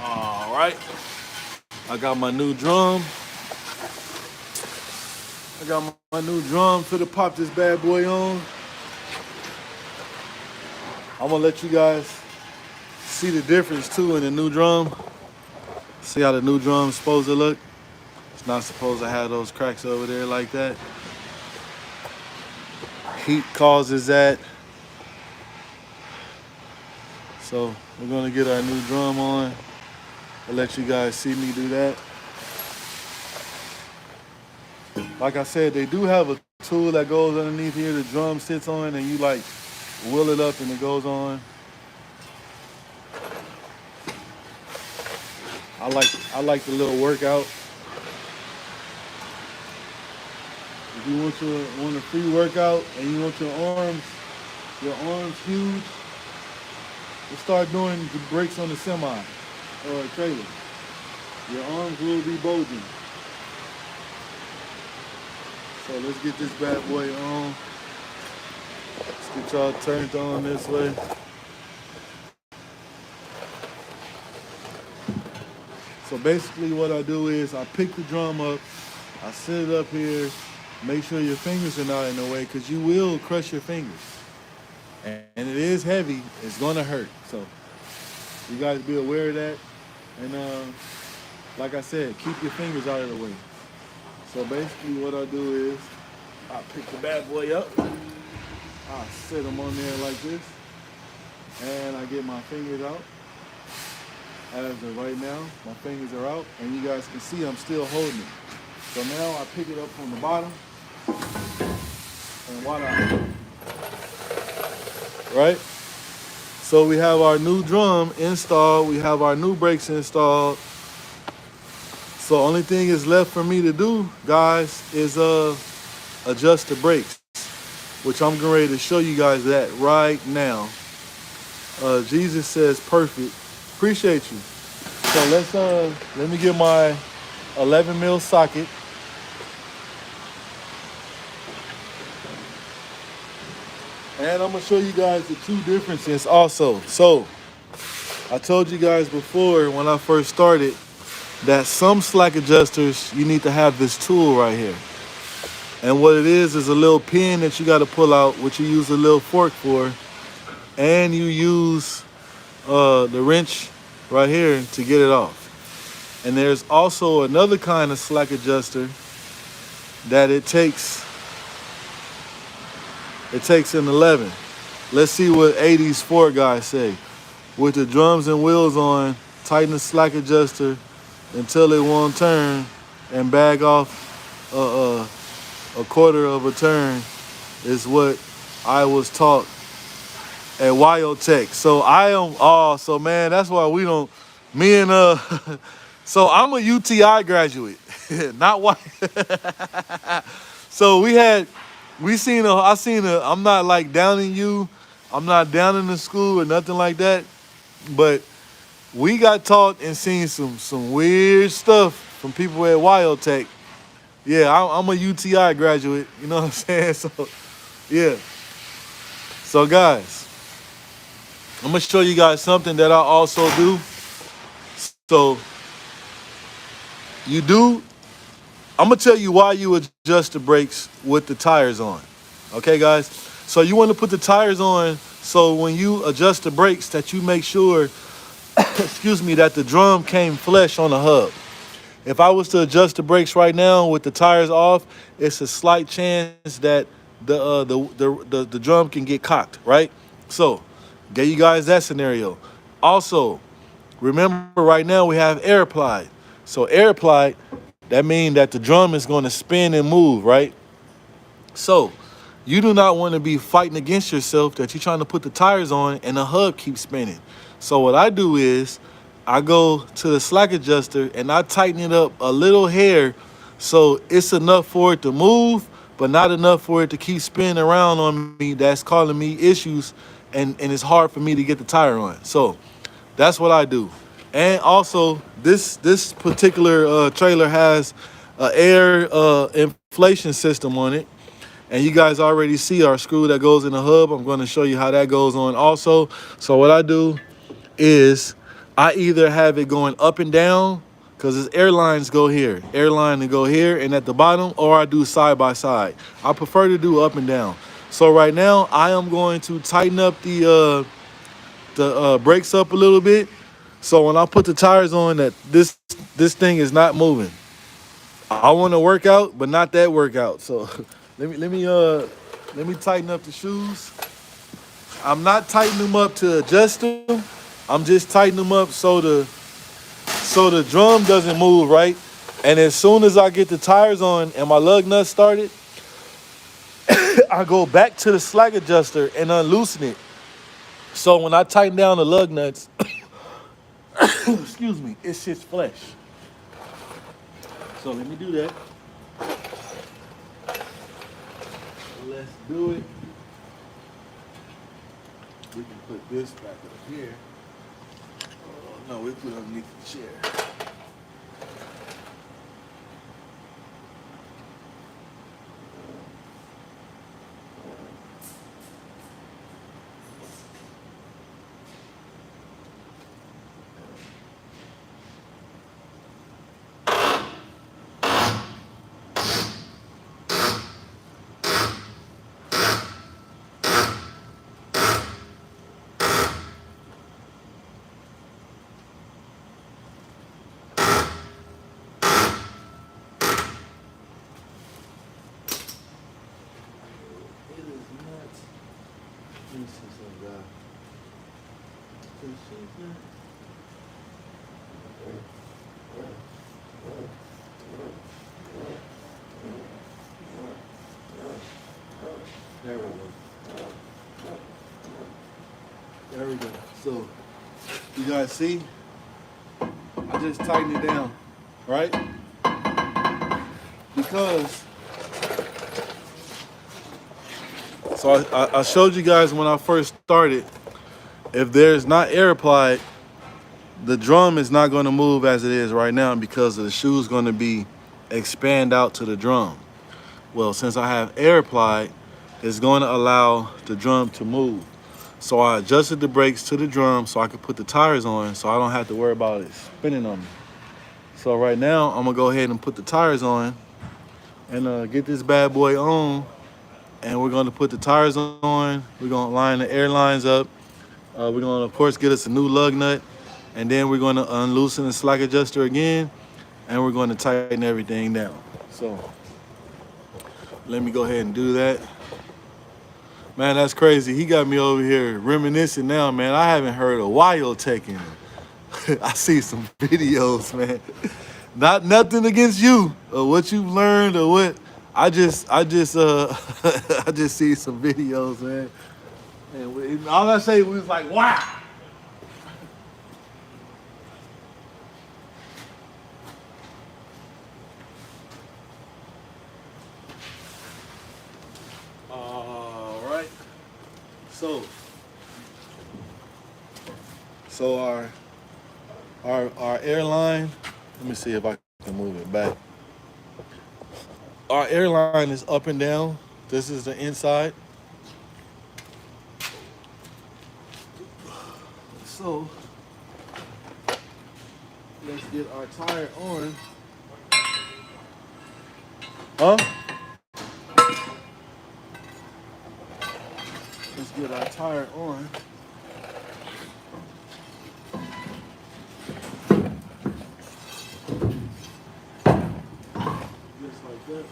All right, I got my new drum. I got my new drum for to pop this bad boy on. I'm gonna let you guys see the difference too in the new drum. See how the new drum's supposed to look. It's not supposed to have those cracks over there like that. Heat causes that. So we're gonna get our new drum on. I'll let you guys see me do that. Like I said, they do have a tool that goes underneath here the drum sits on, and you like wheel it up and it goes on. I like the little workout. If you want a free workout and you want your arms huge, let's start doing the brakes on the semi or a trailer. Your arms will be bulging. So let's get this bad boy on. Let's get y'all turned on this way. So basically what I do is I pick the drum up, I set it up here, make sure your fingers are not in the way because you will crush your fingers. And it is heavy, it's gonna hurt. So you guys be aware of that. And like I said, keep your fingers out of the way. So basically what I do is I pick the bad boy up, I sit them on there like this, and I get my fingers out. As of right now, my fingers are out, and you guys can see I'm still holding it. So now I pick it up from the bottom, and voila, right? So we have our new drum installed, we have our new brakes installed. So only thing is left for me to do, guys, is adjust the brakes, which I'm getting ready to show you guys that right now. Jesus says perfect. Appreciate you. So let me get my 11 mil socket. And I'm gonna show you guys the two differences also. So I told you guys before when I first started that some slack adjusters, you need to have this tool right here. And what it is a little pin that you gotta pull out, which you use a little fork for. And you use the wrench right here to get it off. And there's also another kind of slack adjuster that it takes an 11. Let's see what 80s Ford guys say. With the drums and wheels on, tighten the slack adjuster until it won't turn and bag off a quarter of a turn is what I was taught at Wyotech. So so man, that's why we don't, me and, so I'm a UTI graduate, not white. So I'm not like downing you. I'm not downing the school or nothing like that. But we got taught and seen some weird stuff from people at Wyotech. Yeah, I'm a UTI graduate. You know what I'm saying? So, yeah. So, guys, I'm going to show you guys something that I also do. So, I'm going to tell you why you adjust the brakes with the tires on. Okay, guys? So, you want to put the tires on so when you adjust the brakes that you make sure, excuse me, that the drum came flush on the hub. If I was to adjust the brakes right now with the tires off, it's a slight chance that the drum can get cocked, right? So, gave you guys that scenario. Also, remember right now we have air applied. So air applied, that means that the drum is going to spin and move, right? So, you do not want to be fighting against yourself that you're trying to put the tires on and the hub keeps spinning. So what I do is I go to the slack adjuster and I tighten it up a little hair so it's enough for it to move, but not enough for it to keep spinning around on me. That's causing me issues and it's hard for me to get the tire on. So that's what I do. And also, this particular trailer has an air inflation system on it. And you guys already see our screw that goes in the hub. I'm going to show you how that goes on also. So what I do is I either have it going up and down, because its airlines go here, airline to go here and at the bottom, or I do side by side. I prefer to do up and down. So right now I am going to tighten up the brakes up a little bit. So when I put the tires on, that this thing is not moving. I want to work out, but not that workout. So let me tighten up the shoes. I'm not tightening them up to adjust them. I'm just tightening them up so the drum doesn't move, right? And as soon as I get the tires on and my lug nuts started, I go back to the slack adjuster and unloosen it. So when I tighten down the lug nuts, excuse me, it sits flesh. So let me do that. Let's do it. We can put this back up here. Oh, no, we put it underneath the chair. see some guy. There we go. There we go. So, you guys see? I just tightened it down, right? Because, so I showed you guys when I first started, if there's not air applied, the drum is not going to move as it is right now because the shoe is going to be expand out to the drum. Well, since I have air applied, it's going to allow the drum to move. So I adjusted the brakes to the drum so I could put the tires on so I don't have to worry about it spinning on me. So right now, I'm gonna go ahead and put the tires on and get this bad boy on. And we're gonna put the tires on. We're gonna line the air lines up. We're gonna, of course, get us a new lug nut. And then we're gonna unloosen the slack adjuster again. And we're gonna tighten everything down. So let me go ahead and do that. Man, that's crazy. He got me over here reminiscing now, man. I haven't heard a while taking. I see some videos, man. Nothing against you or what you've learned or what. I just I just see some videos, man. And all I say was like, wow. All right. So our airline, let me see if I can move it back. Our airline is up and down. This is the inside. So let's get our tire on. Huh? Let's get our tire on. Just like that.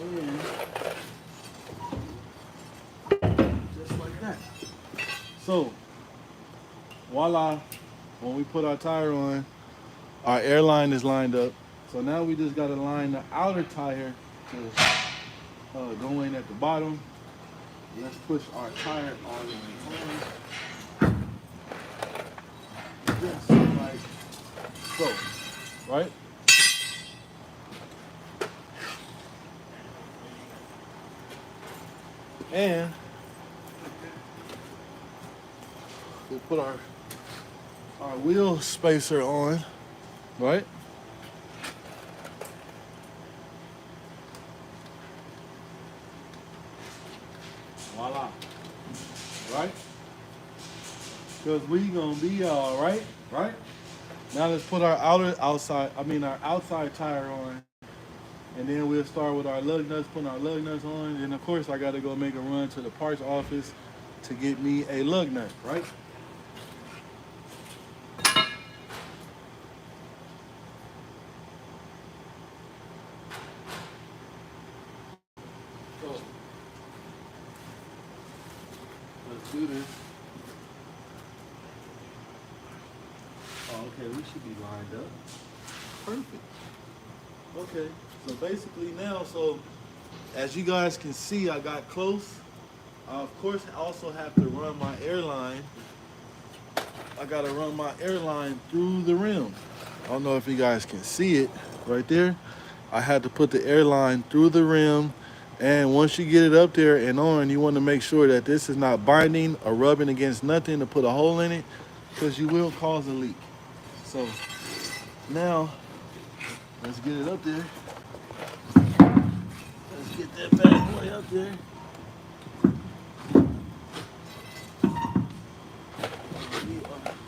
And just like that. So, voila. When we put our tire on, our airline is lined up. So now we just got to line the outer tire to go in at the bottom. Let's push our tire all the way on. Just like so, right? And we'll put our wheel spacer on, right? Voila. Right? Because we gonna be all right, right? Now let's put our outside tire on. And then we'll start with our lug nuts, putting our lug nuts on. And of course I gotta go make a run to the parts office to get me a lug nut, right? So let's do this. Oh, okay, we should be lined up. Perfect. Okay, so basically now, so as you guys can see, I got close. Of course, I also have to run my airline. I gotta run my airline through the rim. I don't know if you guys can see it right there. I had to put the airline through the rim. And once you get it up there and on, you want to make sure that this is not binding or rubbing against nothing to put a hole in it, because you will cause a leak. So now, let's get it up there. Let's get that bad boy up there.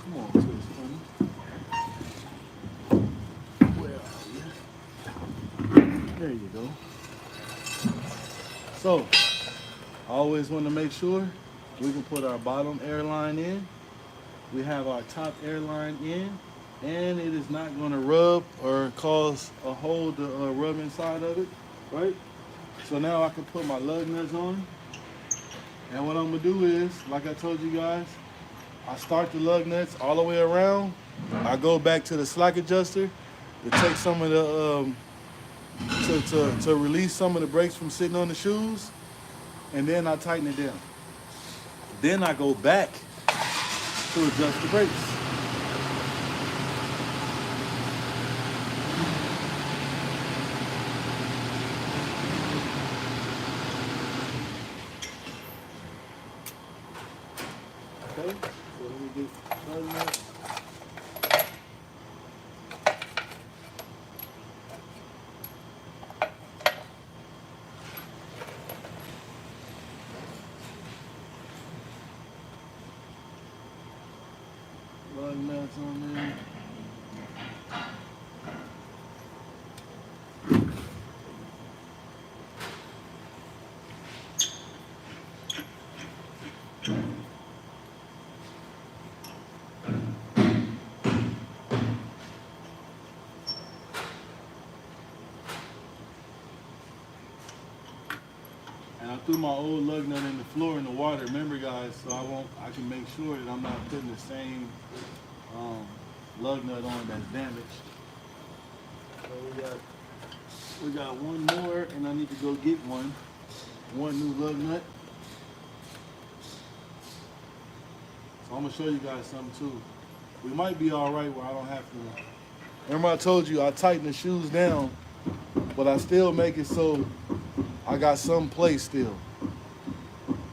Come on, Twist, honey. Where are you? There you go. So, I always want to make sure we can put our bottom airline in. We have our top airline in. And it is not going to rub or cause a hole to rub inside of it, right? So now I can put my lug nuts on. And what I'm gonna do is, like I told you guys, I start the lug nuts all the way around. I go back to the slack adjuster to take some of the to release some of the brakes from sitting on the shoes, and then I tighten it down. Then I go back to adjust the brakes. Okay, so let me get lug nuts. Lug nuts on there. And I threw my old lug nut in the floor in the water. Remember, guys, so I can make sure that I'm not putting the same lug nut on that's damaged. So we got one more, and I need to go get one new lug nut. So I'm gonna show you guys something too. We might be all right where I don't have to. Remember I told you I tighten the shoes down, but I still make it so I got some play still,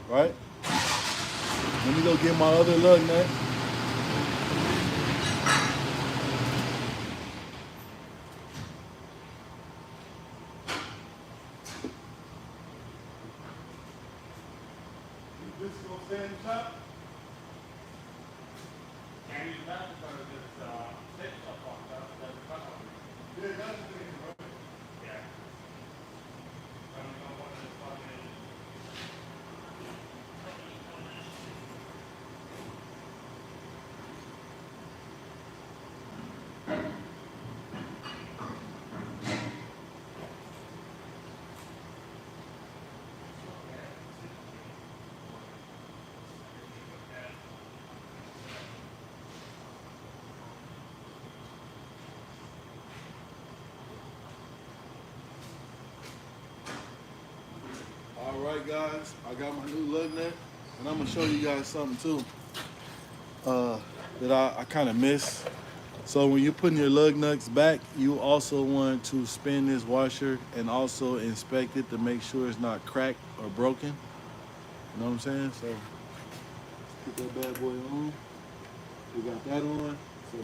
right? Let me go get my other lug nut. This is gonna stay in the top. Can't use that because it's thick stuff on top. That's cut on it. Yeah, that's the thing, right? Yeah. I don't know what this fucking is. All right, guys, I got my new lug nut, and I'm gonna show you guys something too that I kind of miss. So when you're putting your lug nuts back, you also want to spin this washer and also inspect it to make sure it's not cracked or broken. You know what I'm saying? So put that bad boy on. We got that on. So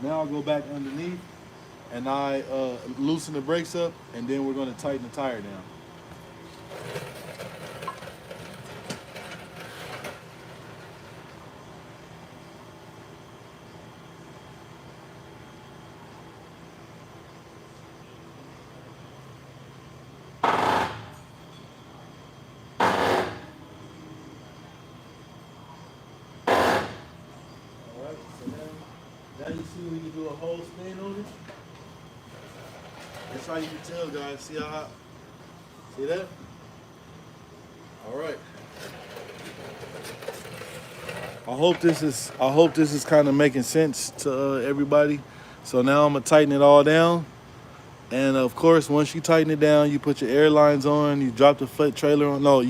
now I'll go back underneath and I loosen the brakes up, and then we're gonna tighten the tire down. Alright, so now you see we can do a whole spin on it. That's how you can tell, guys. See how see that? Alright. I hope this is kind of making sense to everybody. So now I'm gonna tighten it all down. And of course, once you tighten it down, you put your air lines on, you drop the foot trailer on. No,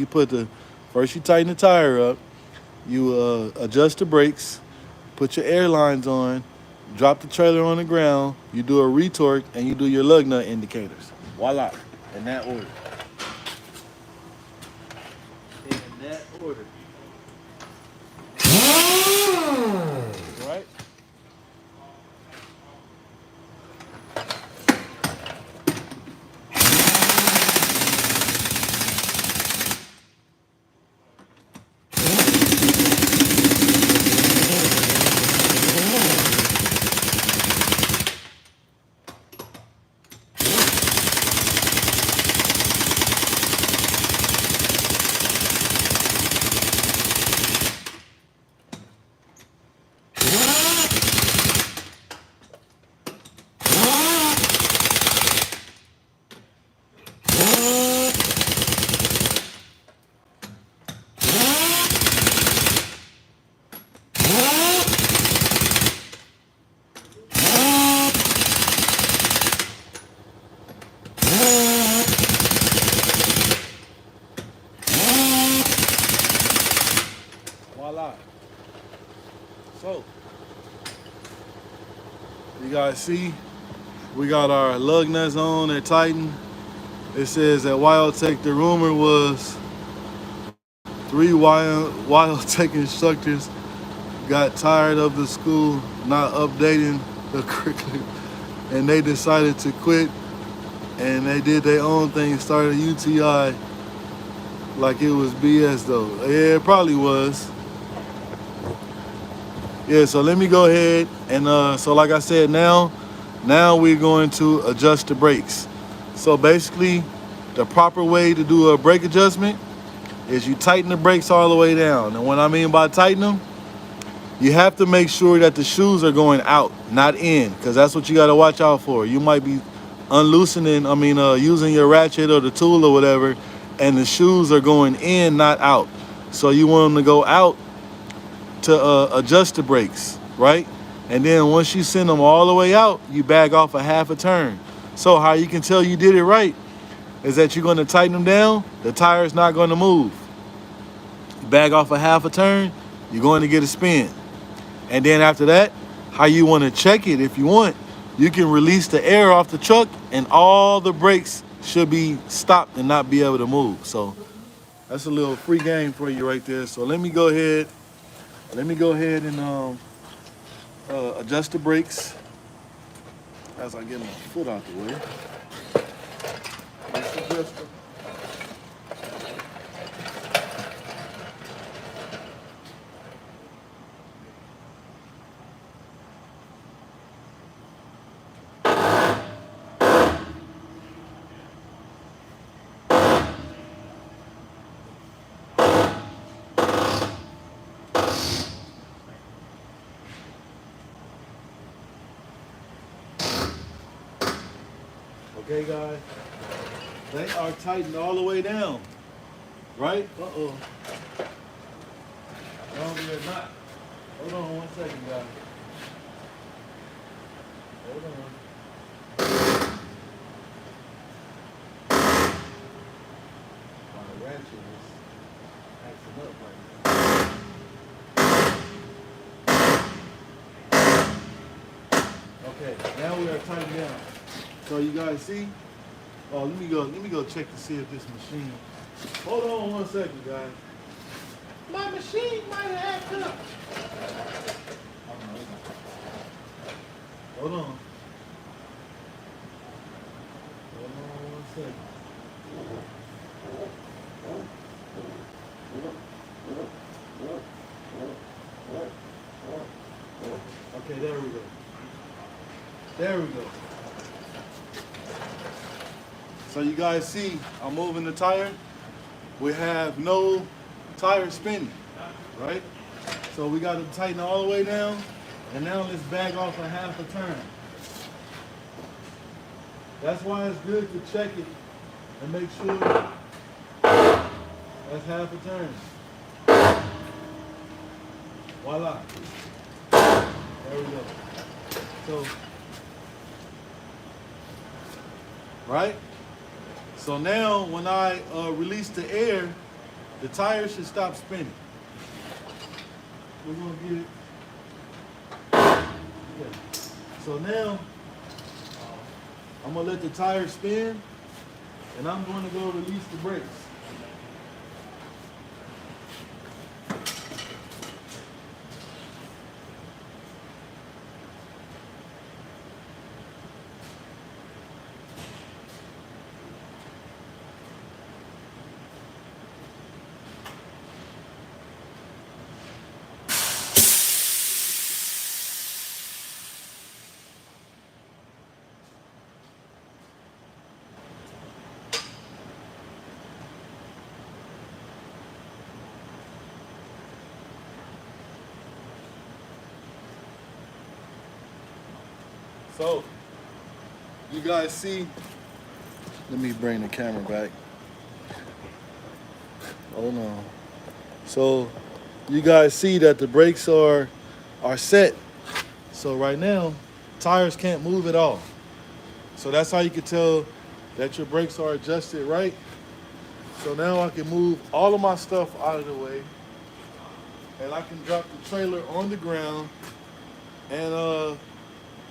first you tighten the tire up, you adjust the brakes, put your air lines on, drop the trailer on the ground, you do a retorque, and you do your lug nut indicators. Voila, in that order. In that order. Right? So, you guys see, we got our lug nuts on, they're tightened. It says that WildTech, the rumor was 3 WildTech instructors got tired of the school not updating the curriculum and they decided to quit and they did their own thing, started UTI like it was BS though. Yeah, it probably was. Yeah, so let me go ahead and so like I said, now we're going to adjust the brakes. So basically, the proper way to do a brake adjustment is you tighten the brakes all the way down. And what I mean by tighten them, you have to make sure that the shoes are going out, not in, because that's what you got to watch out for. You might be using your ratchet or the tool or whatever, and the shoes are going in, not out. So you want them to go out to adjust the brakes, right? And then once you send them all the way out, you bag off a half a turn. So how you can tell you did it right is that you're going to tighten them down, the tire's not going to move. You bag off a half a turn, you're going to get a spin. And then after that, how you want to check it if you want, you can release the air off the truck and all the brakes should be stopped and not be able to move. So that's a little free game for you right there. So let me go ahead and adjust the brakes as I get my foot out the way. Let's adjust them. Okay, guys, they are tightened all the way down, right? Uh-oh. No, they're not. Hold on 1 second, guys. Hold on. My ratchet is acting up right now. Okay, now we are tightened down. So you guys see? Oh, let me go check to see if this machine. Hold on 1 second, guys. My machine might have acted up. Hold on. Hold on 1 second. Okay, there we go. There we go. So you guys see, I'm moving the tire. We have no tire spinning, right? So we got to tighten all the way down. And now let's bag off a half a turn. That's why it's good to check it and make sure that's half a turn. Voila. There we go. So, right? So now when I release the air, the tire should stop spinning. We're gonna get it. Okay. So now I'm gonna let the tire spin and I'm gonna go release the brakes. So, you guys see, let me bring the camera back. Hold on. So, you guys see that the brakes are set. So right now, tires can't move at all. So that's how you can tell that your brakes are adjusted right. So now I can move all of my stuff out of the way. and I can drop the trailer on the ground, and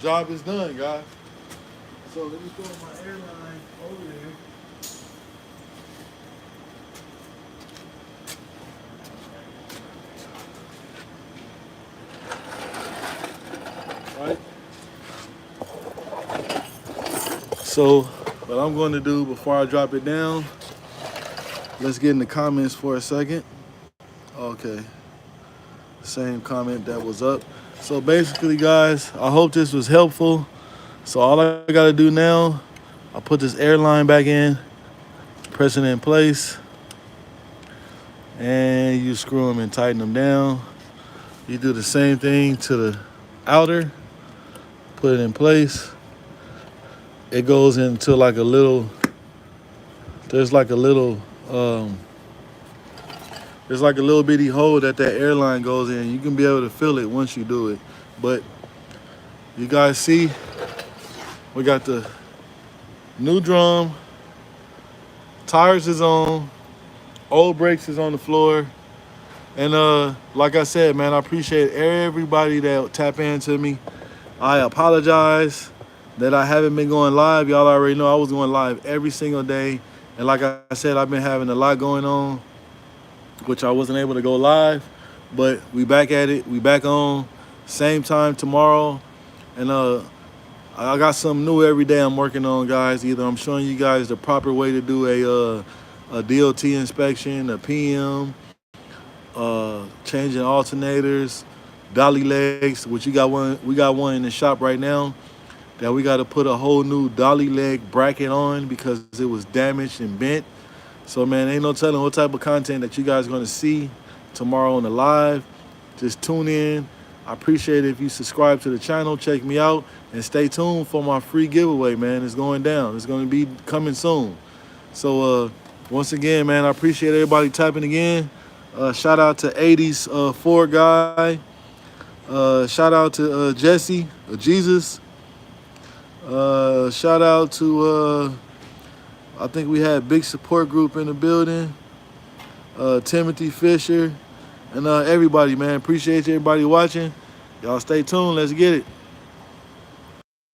job is done, guys. So let me throw my airline over there. Right. So what I'm going to do before I drop it down, let's get in the comments for a second. Okay. Same comment that was up. So basically, guys, I hope this was helpful. So all I got to do now, I put this airline back in, press it in place, and you screw them and tighten them down. You do the same thing to the outer, put it in place. It goes into like a little, there's like a little bitty hole that airline goes in. You can be able to feel it once you do it. But you guys see, we got the new drum, tires is on, old brakes is on the floor. And like I said, man, I appreciate everybody that tap into me. I apologize that I haven't been going live. Y'all already know I was going live every single day. And like I said, I've been having a lot going on, which I wasn't able to go live. But we back at it. We back on. Same time tomorrow. And I got something new every day I'm working on, guys. Either I'm showing you guys the proper way to do a DOT inspection, a PM, changing alternators, dolly legs, which we got one in the shop right now that we got to put a whole new dolly leg bracket on because it was damaged and bent. So man, ain't no telling what type of content that you guys are going to see tomorrow on the live. Just tune in. I appreciate it if you subscribe to the channel, check me out, and stay tuned for my free giveaway, man. It's going down. It's going to be coming soon. So once again, man, I appreciate everybody tapping again. Shout out to 80s Ford guy. Shout out to Jesse, Jesus. Shout out to, I think we had big support group in the building. Timothy Fisher. And everybody, man. Appreciate everybody watching. Y'all stay tuned. Let's get it.